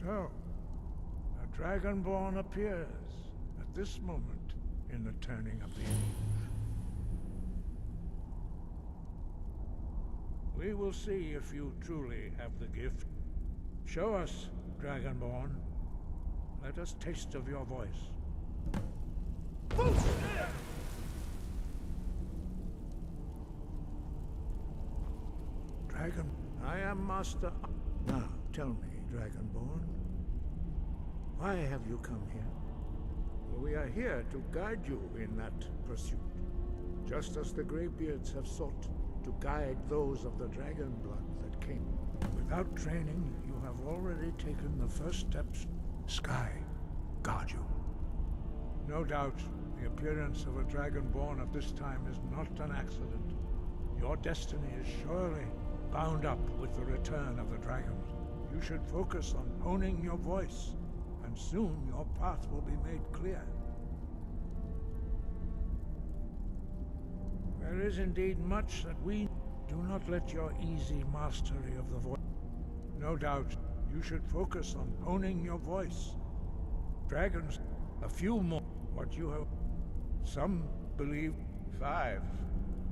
So, a Dragonborn appears at this moment in the turning of the age. We will see if you truly have the gift. Show us, Dragonborn. Let us taste of your voice. Dragon. I am Master. Now, tell me, Dragonborn, why have you come here? Well, we are here to guide you in that pursuit, just as the Greybeards have sought to guide those of the dragon blood that came. Without training, you have already taken the first steps. Sky, guard you. No doubt, the appearance of a Dragonborn at this time is not an accident. Your destiny is surely bound up with the return of the dragons. You should focus on honing your voice, and soon your path will be made clear. There is indeed much that we do not let your easy mastery of the voice. No doubt, you should focus on honing your voice. Dragons, a few more. What you have... Some believe 5.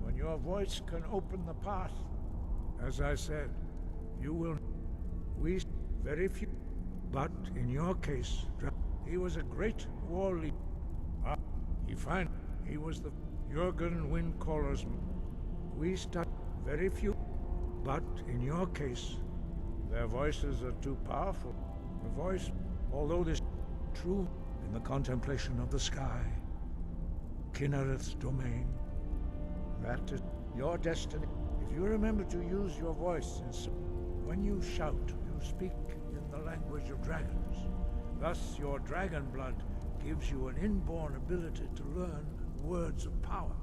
When your voice can open the path. As I said, you will... We... Very few. But in your case, he was a great war leader. He was the Jurgen Windcaller's... We start... Very few. But in your case, their voices are too powerful. The voice, although this true in the contemplation of the sky, Kinnereth's domain, that is your destiny. If you remember to use your voice, when you shout, you speak in the language of dragons. Thus, your dragon blood gives you an inborn ability to learn words of power.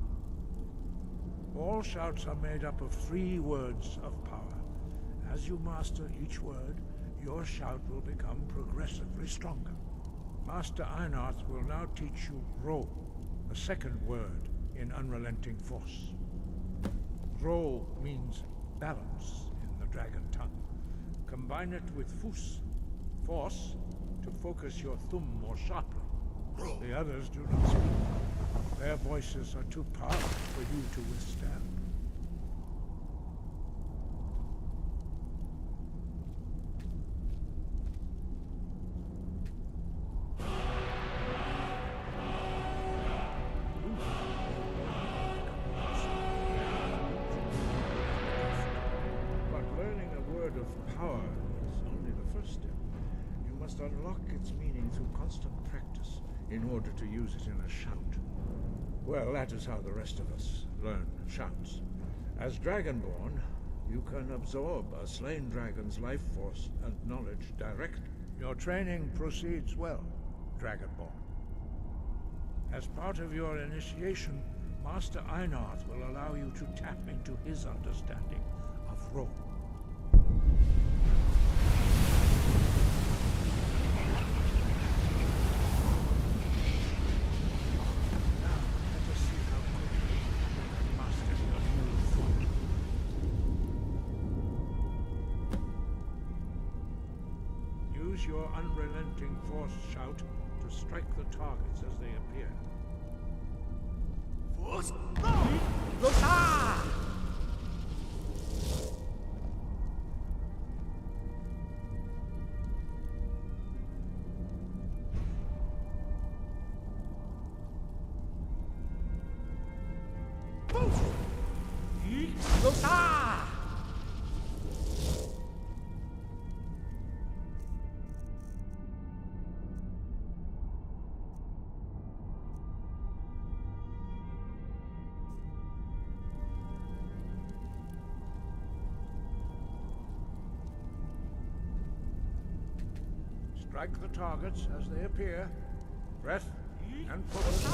All shouts are made up of 3 words of power. As you master each word, your shout will become progressively stronger. Master Einarth will now teach you Ro, the second word in Unrelenting Force. Ro means balance in the dragon tongue. Combine it with Fus, force, to focus your thumb more sharply. The others do not speak. Their voices are too powerful for you to withstand. But learning a word of power is only the first step. You must unlock its meaning through constant practice in order to use it in a shout. Well, that is how the rest of us learn shouts. As Dragonborn, you can absorb a slain dragon's life force and knowledge directly. Your training proceeds well, Dragonborn. As part of your initiation, Master Einarth will allow you to tap into his understanding of Ro. Use your unrelenting force shout to strike the targets as they appear. Force! Rota! Rota! Strike the targets as they appear. Breath and focus.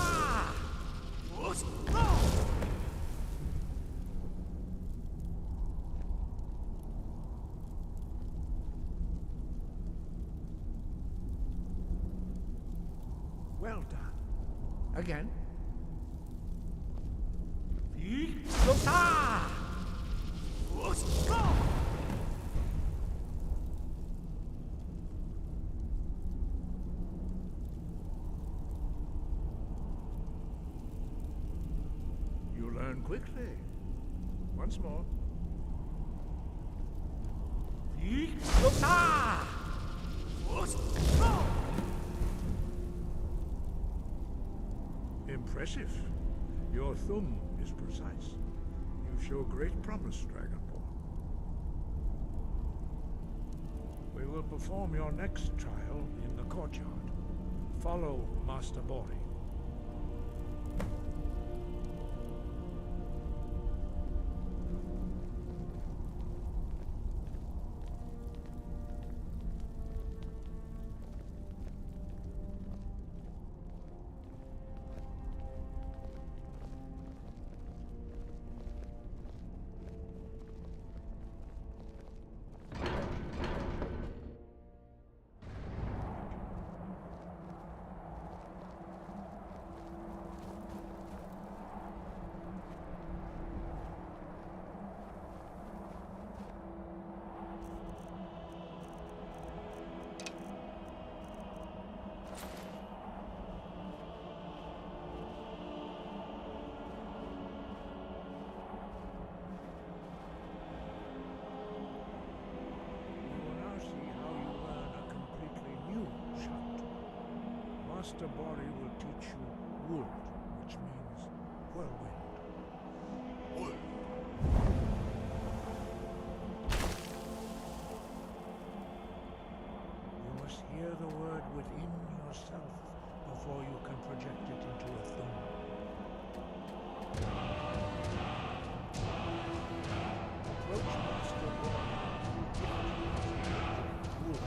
Well done. Again. You learn quickly. Once more. Impressive. Your thumb is precise. You show great promise, Dragonborn. We will perform your next trial in the courtyard. Follow Master Bori. Master Bori will teach you wood, which means whirlwind. Wood. You must hear the word within yourself before you can project it into a thumb. Approach Master Bori. Wood.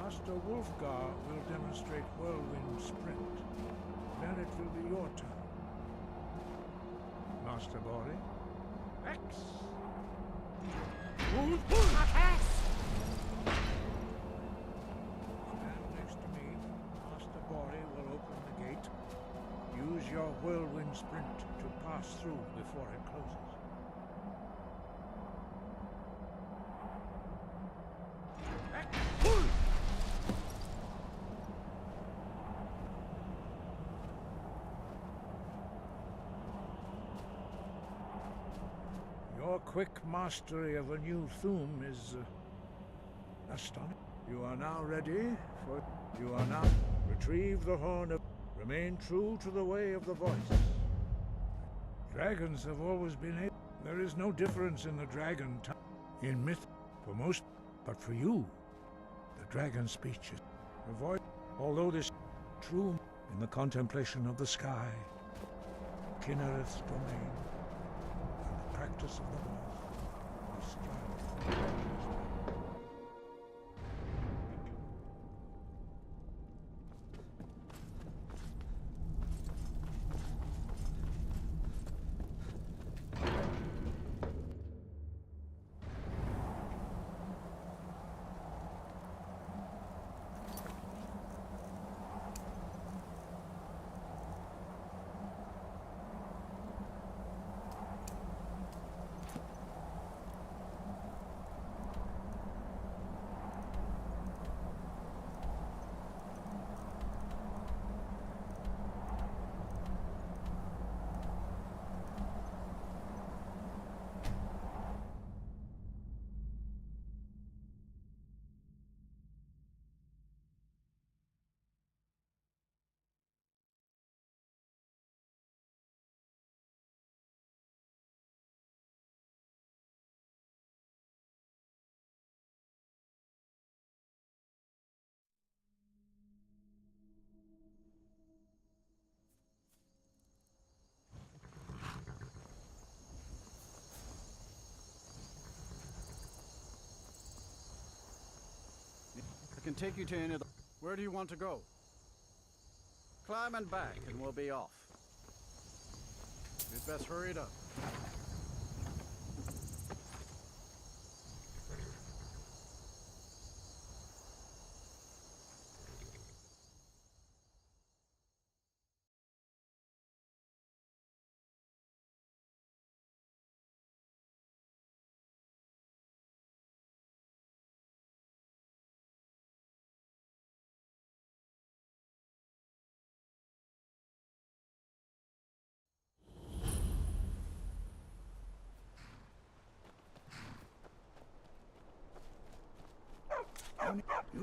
Master Wolfgar will demonstrate whirlwind sprint. Then it will be your turn. Master Bori. X! Stand next to me. Master Bori will open the gate. Use your whirlwind sprint to pass through before it closes. Your quick mastery of a new thum is astonishing. You are now ready for... You are now... Retrieve the horn of... Remain true to the way of the voice. Dragons have always been able... There is no difference in the dragon in myth for most, but for you, the dragon speech is... The voice, although this true in the contemplation of the sky, Kinnereth's domain, practice of the voice. I can take you to any of the... Where do you want to go? Climb and back and we'll be off. You'd best hurry it up.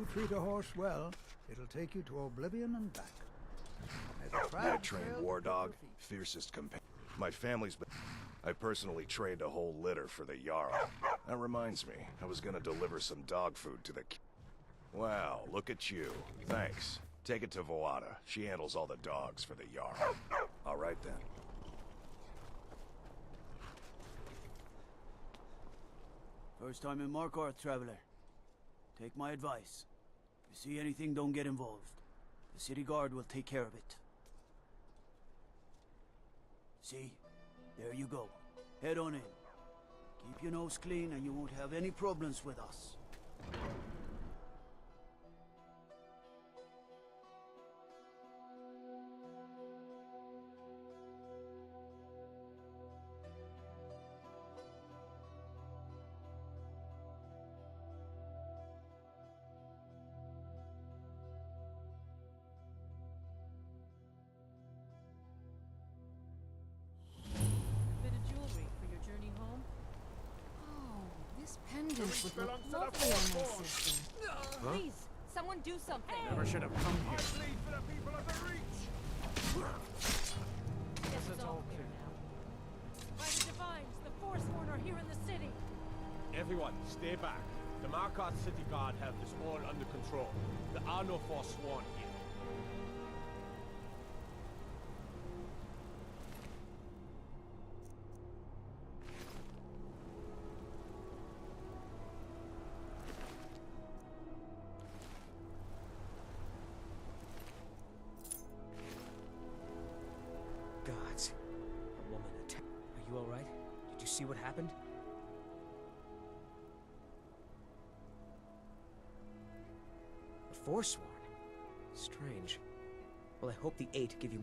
you treat a horse well, it'll take you to oblivion and back. May the I crowd trained sail war at your dog, feet. fiercest companion. My family's been... I personally trained a whole litter for the Jarl. That reminds me, I was gonna deliver some dog food to the... Wow, look at you. Thanks. Take it to Voada. She handles all the dogs for the Jarl. All right then. First time in Markarth, traveler. Take my advice. If you see anything, don't get involved. The city guard will take care of it. See? There you go. Head on in. Keep your nose clean and you won't have any problems with us. Bit of jewelry for your journey home? Oh, this pendant would look lovely on my system. Huh? Please, someone do something. Never should have come here. for the people of the Reach. Guess it's all clear now. By the Divines, the Forsworn are here in the city. Everyone, stay back. The Markarth City Guard have this all under control. There are no Forsworn here. Gods. A woman attacked. Are you alright? Did you see what happened? A Forsworn? Strange. Well, I hope the 8 give you...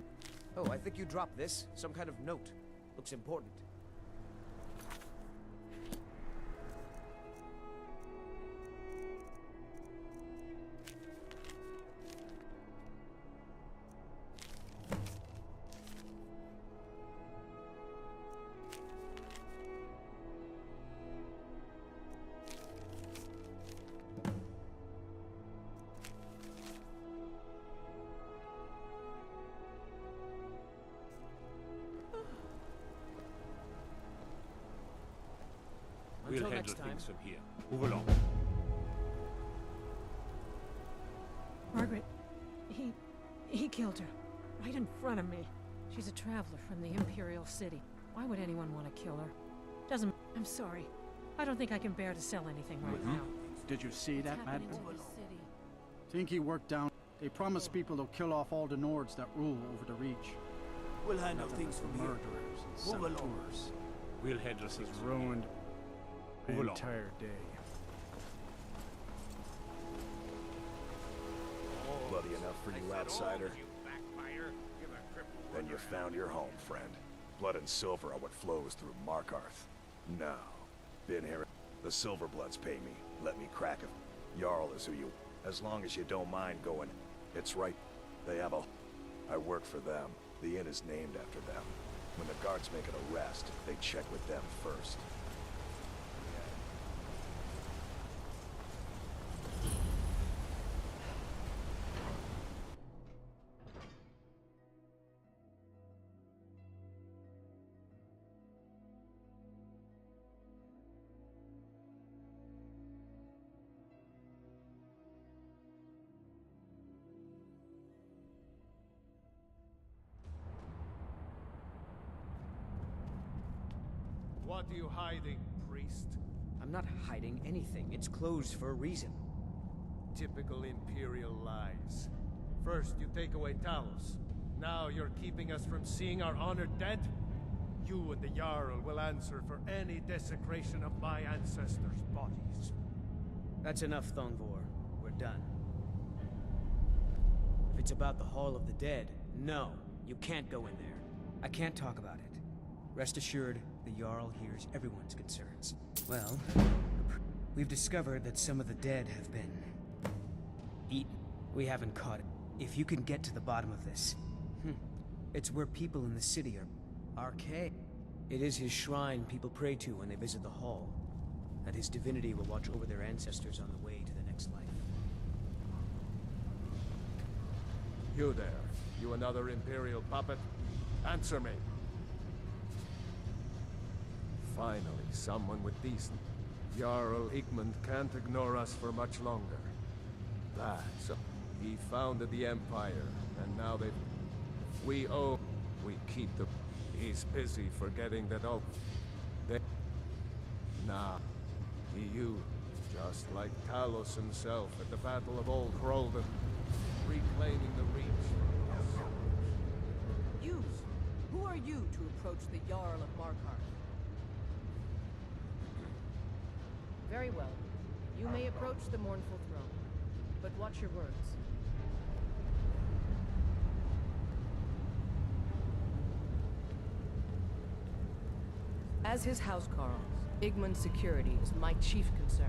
Oh, I think you dropped this. Some kind of note. Looks important. We'll Until handle next time. things from here. Move along. Margaret, he killed her. Right in front of me. She's a traveler from the Imperial City. Why would anyone want to kill her? Doesn't... I'm sorry. I don't think I can bear to sell anything right now. Did you see that, Mad? Happening to the city. Think he worked down. They promised people they'll kill off all the Nords that rule over the Reach. We'll handle things from here. Murderers and Move along. saboteurs. We'll handle This things has from here. ruined the Move along. entire day. Bloody enough for you, outsider? Then you found your home, friend. Blood and silver are what flows through Markarth. No. Been here. The Silverbloods pay me. Let me crack it. Jarl is who you... As long as you don't mind going... It's right. They have a... I work for them. The inn is named after them. When the guards make an arrest, they check with them first. What are you hiding, priest? I'm not hiding anything. It's closed for a reason. Typical Imperial lies. First, you take away Talos. Now you're keeping us from seeing our honored dead? You and the Jarl will answer for any desecration of my ancestors' bodies. That's enough, Thongvor. We're done. If it's about the Hall of the Dead, no, you can't go in there. I can't talk about it. Rest assured, the Jarl hears everyone's concerns. Well, we've discovered that some of the dead have been... eaten. We haven't caught it. If you can get to the bottom of this... it's where people in the city are... archaic. It is his shrine people pray to when they visit the hall. That his divinity will watch over their ancestors on the way to the next life. You there. You another Imperial puppet? Answer me. Finally, someone with decent. Jarl Igmund can't ignore us for much longer. That's... He founded the Empire, and now they... We keep the... He's busy forgetting that all... They... Nah. You... Just like Talos himself at the Battle of Old Hroldan, reclaiming the Reach. You! Who are you to approach the Jarl of Markarth? Very well. You may approach the mournful throne, but watch your words. As his housecarl, Igmund's security is my chief concern.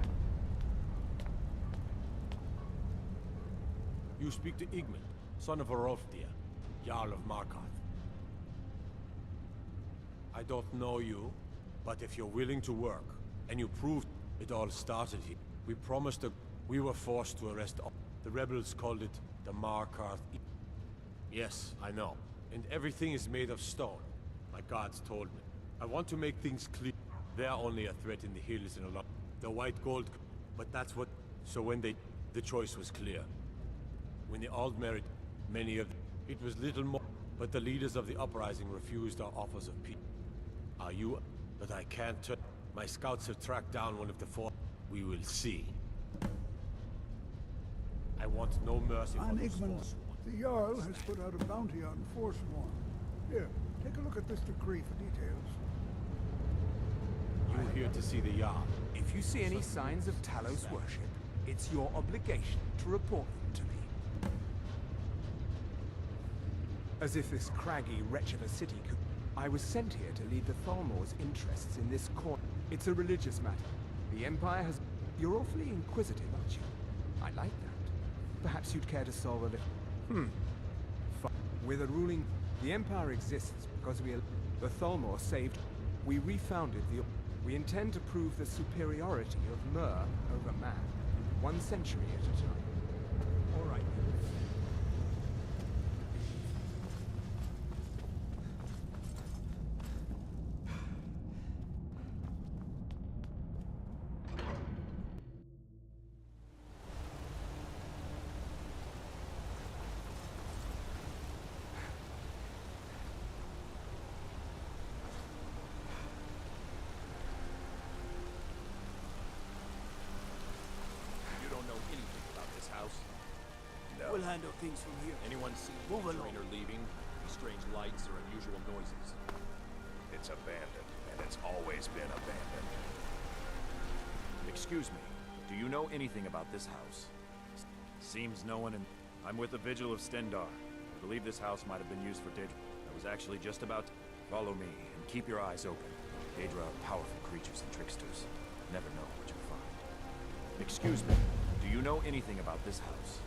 You speak to Igmund, son of Arolfdir, Jarl of Markarth. I don't know you, but if you're willing to work, and you proved it all started here, we promised that we were forced to arrest all. The rebels called it the Markarth. Yes, I know. And everything is made of stone, my gods told me. I want to make things clear. They're only a threat in the hills and along the white gold, but that's what... So when the choice was clear. When the Aldmerit, many of them, it was little more, but the leaders of the uprising refused our offers of peace. Are you... But I can't turn... My scouts have tracked down one of the four. We will see. I want no mercy On for those Igmund, Forsworn. the Jarl has put out a bounty on Forsworn. Here, take a look at this decree for details. You here to see the Jarl? If you see any signs of Talos worship, it's your obligation to report them to me. As if this craggy wretch of a city could... I was sent here to lead the Thalmor's interests in this court. It's a religious matter. The Empire has... You're awfully inquisitive, aren't you? I like that. Perhaps you'd care to solve a little... With a ruling... The Empire exists because the Thalmor saved... We refounded the... We intend to prove the superiority of Mer over man, 1 century at a time. All right. We'll handle things from here. Anyone see entering or leaving? Any strange lights or unusual noises? It's abandoned, and it's always been abandoned. Excuse me, do you know anything about this house? Seems no one in... I'm with the Vigil of Stendar. I believe this house might have been used for Daedra. I was actually just about to... Follow me, and keep your eyes open. Daedra are powerful creatures and tricksters. Never know what you'll find. Excuse me, do you know anything about this house?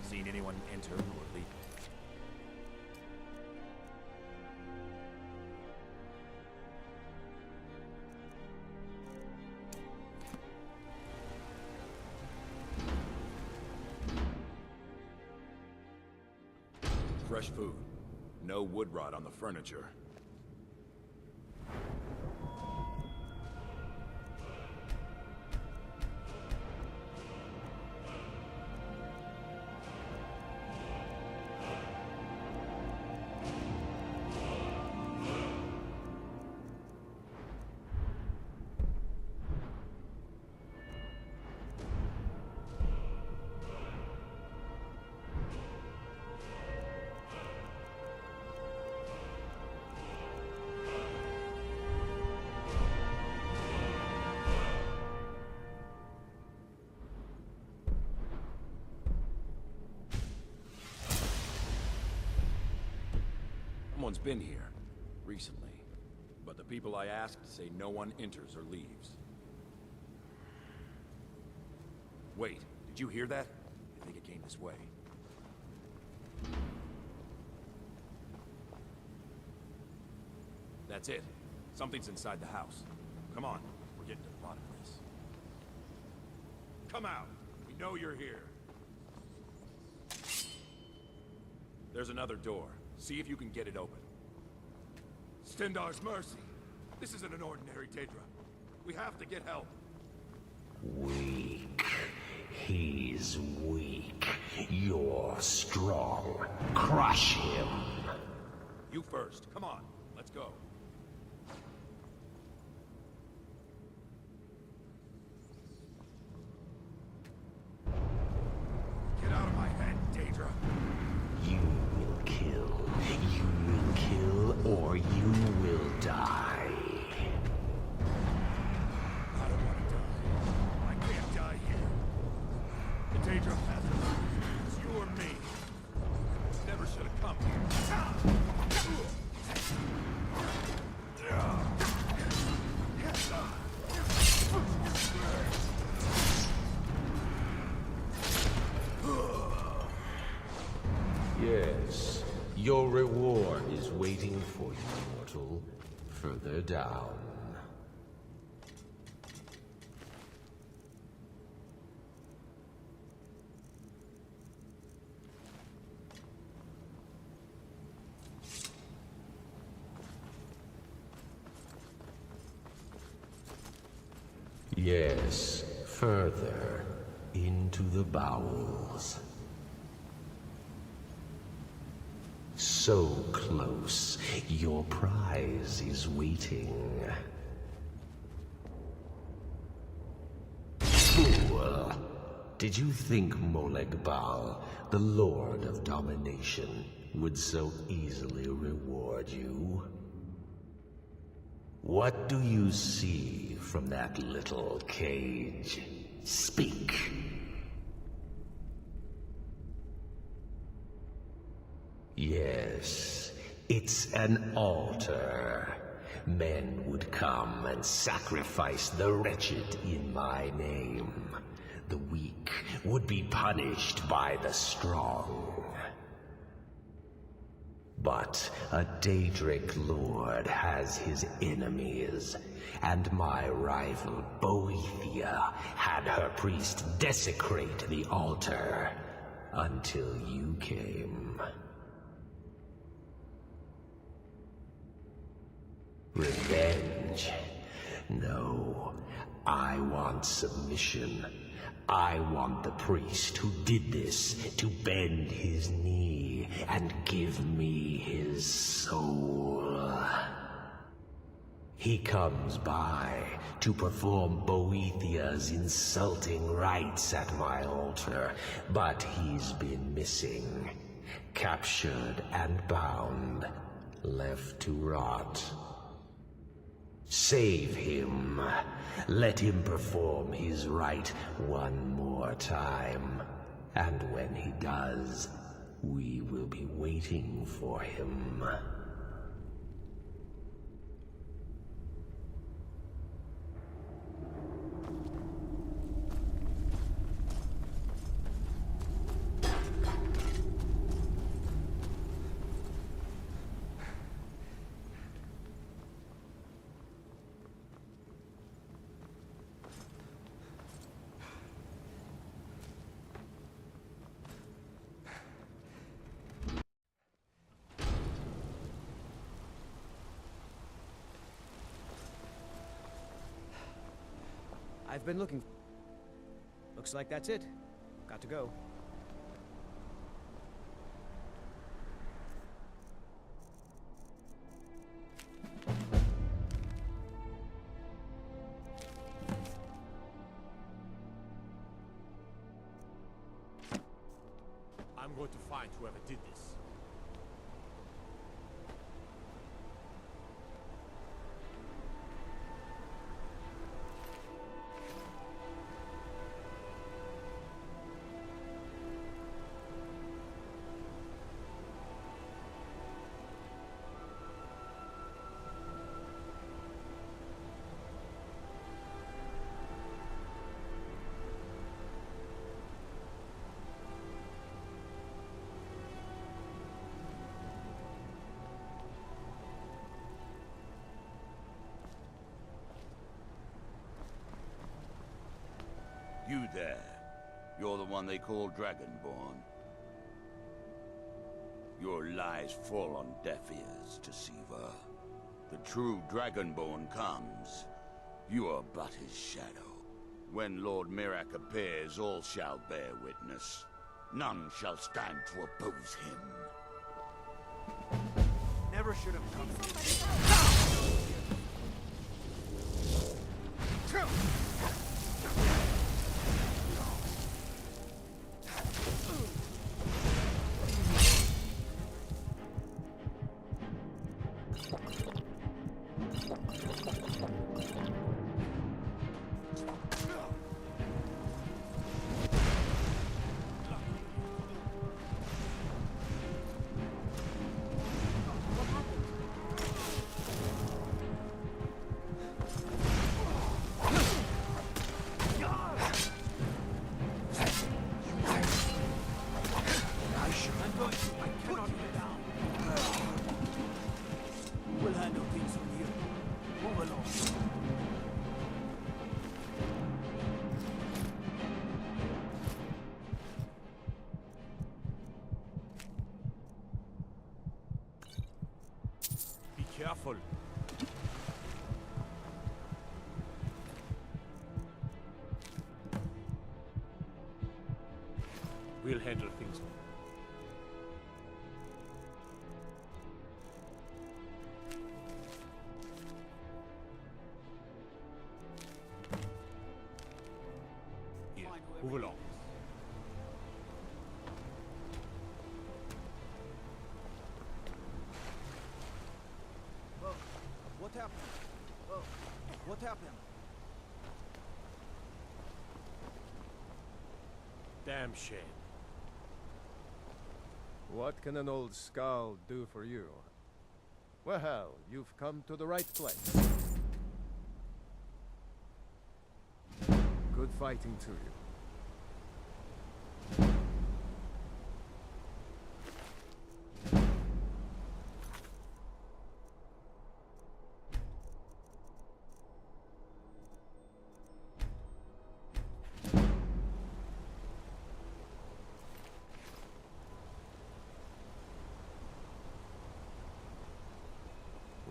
Seen anyone enter or leave? Fresh food. No wood rot on the furniture. Someone's been here, recently. But the people I asked say no one enters or leaves. Wait, did you hear that? I think it came this way. That's it. Something's inside the house. Come on, we're getting to the bottom of this. Come out! We know you're here. There's another door. See if you can get it open. Stendar's mercy. This isn't an ordinary Daedra. We have to get help. Weak. He's weak. You're strong. Crush him. You first. Come on. Let's go. Get out of my head, Daedra. You will kill. You will kill, or you will die. I don't want to die. I can't die here. The Daedra has it. It's you or me. Never should have come here. Yes, your reward is waiting for you, mortal. Further down. Yes, further into the bowels. So close, your prize is waiting. Fool! Did you think Moleg Bal, the Lord of Domination, would so easily reward you? What do you see from that little cage? Speak! Yes, it's an altar. Men would come and sacrifice the wretched in my name. The weak would be punished by the strong. But a Daedric lord has his enemies, and my rival Boethia had her priest desecrate the altar until you came. Revenge? No, I want submission. I want the priest who did this to bend his knee and give me his soul. He comes by to perform Boethia's insulting rites at my altar, but he's been missing, captured and bound, left to rot. Save him. Let him perform his rite one more time. And when he does, we will be waiting for him. I've been looking. Looks like that's it. Got to go. I'm going to find whoever did this. You there. You're the one they call Dragonborn. Your lies fall on deaf ears, deceiver. The true Dragonborn comes. You are but his shadow. When Lord Mirak appears, all shall bear witness. None shall stand to oppose him. Never should have come. Careful. We'll handle things. Here, move along. What happened? Oh, what happened? Damn shame. What can an old skull do for you? Well, you've come to the right place. Good fighting to you.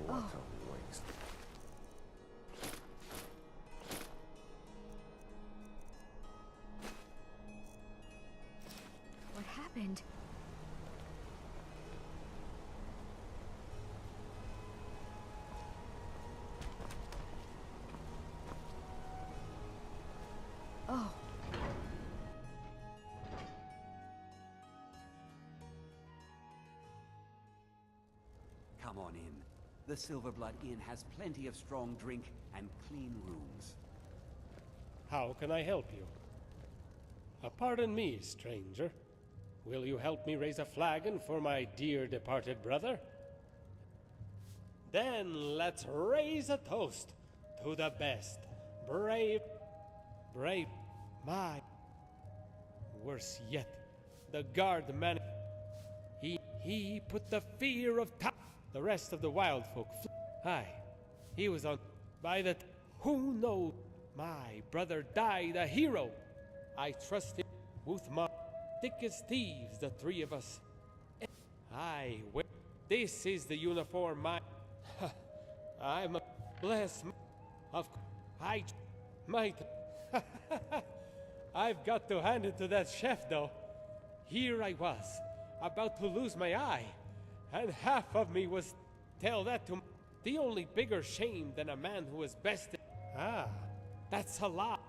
What a waste. What happened? Oh. Come on in. The Silverblood Inn has plenty of strong drink and clean rooms. How can I help you? Pardon me, stranger. Will you help me raise a flagon for my dear departed brother? Then let's raise a toast to the best, brave, worse yet, the guard man. He put the fear of the rest of the wild folk. Aye, he was on by the. Who knows? My brother died a hero. I trust him with my thick as thieves, the three of us. Aye, this is the uniform I'm a blessed of. I might. I've got to hand it to that chef, though. Here I was, about to lose my eye, and half of me was tell that to the only bigger shame than a man who was bested. Ah, that's a lot.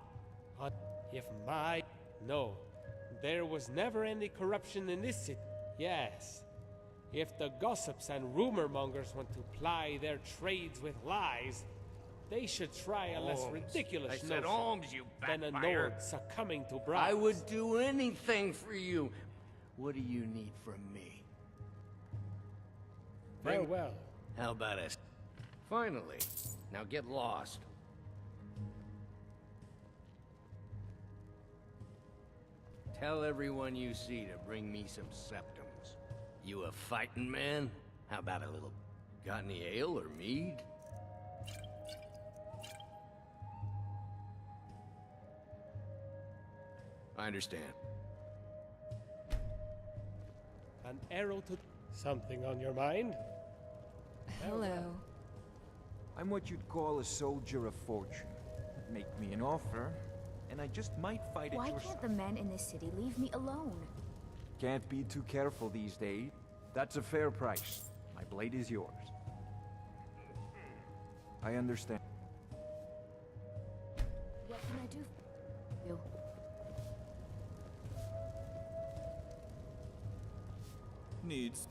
If my no, there was never any corruption in this city. Yes, if the gossips and rumor mongers want to ply their trades with lies, they should try a less ridiculous I said notion Holmes, you than a backfire. Nord succumbing to bribes. I would do anything for you. What do you need from me? Farewell. How about us? Finally. Now get lost. Tell everyone you see to bring me some septums. You a fighting man? How about a little... Got any ale or mead? I understand. An arrow to Something on your mind? Hello. I'm what you'd call a soldier of fortune. Make me an offer, and I just might fight Why at your can't the men in this city leave me alone? Can't be too careful these days. That's a fair price. My blade is yours. I understand. What can I do for you? Needs.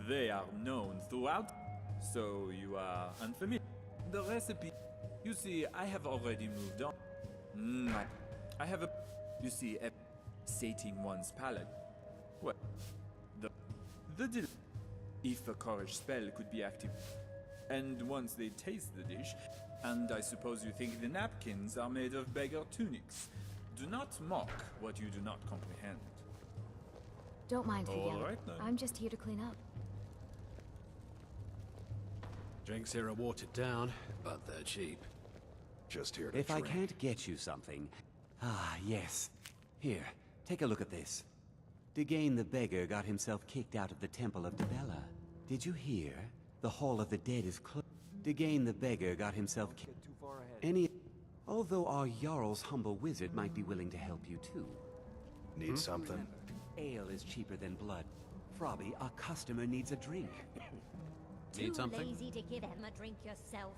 They are known throughout, so you are unfamiliar. The recipe. You see, I have already moved on. I have a. You see, sating one's palate. Well, if a courage spell could be active, and once they taste the dish, and I suppose you think the napkins are made of beggar tunics. Do not mock what you do not comprehend. Don't mind All Miguel. right, then. I'm just here to clean up. Drinks here are watered down, but they're cheap. Just here to If I drink. can't get you something... Ah, yes. Here, take a look at this. Degane the beggar got himself kicked out of the Temple of Dibella. Did you hear? The Hall of the Dead is closed. Degane the beggar got himself kicked... Although our Jarl's humble wizard might be willing to help you too. Need something? Ale is cheaper than blood. Frobby, our customer needs a drink. Need something? Too lazy to give him a drink yourself.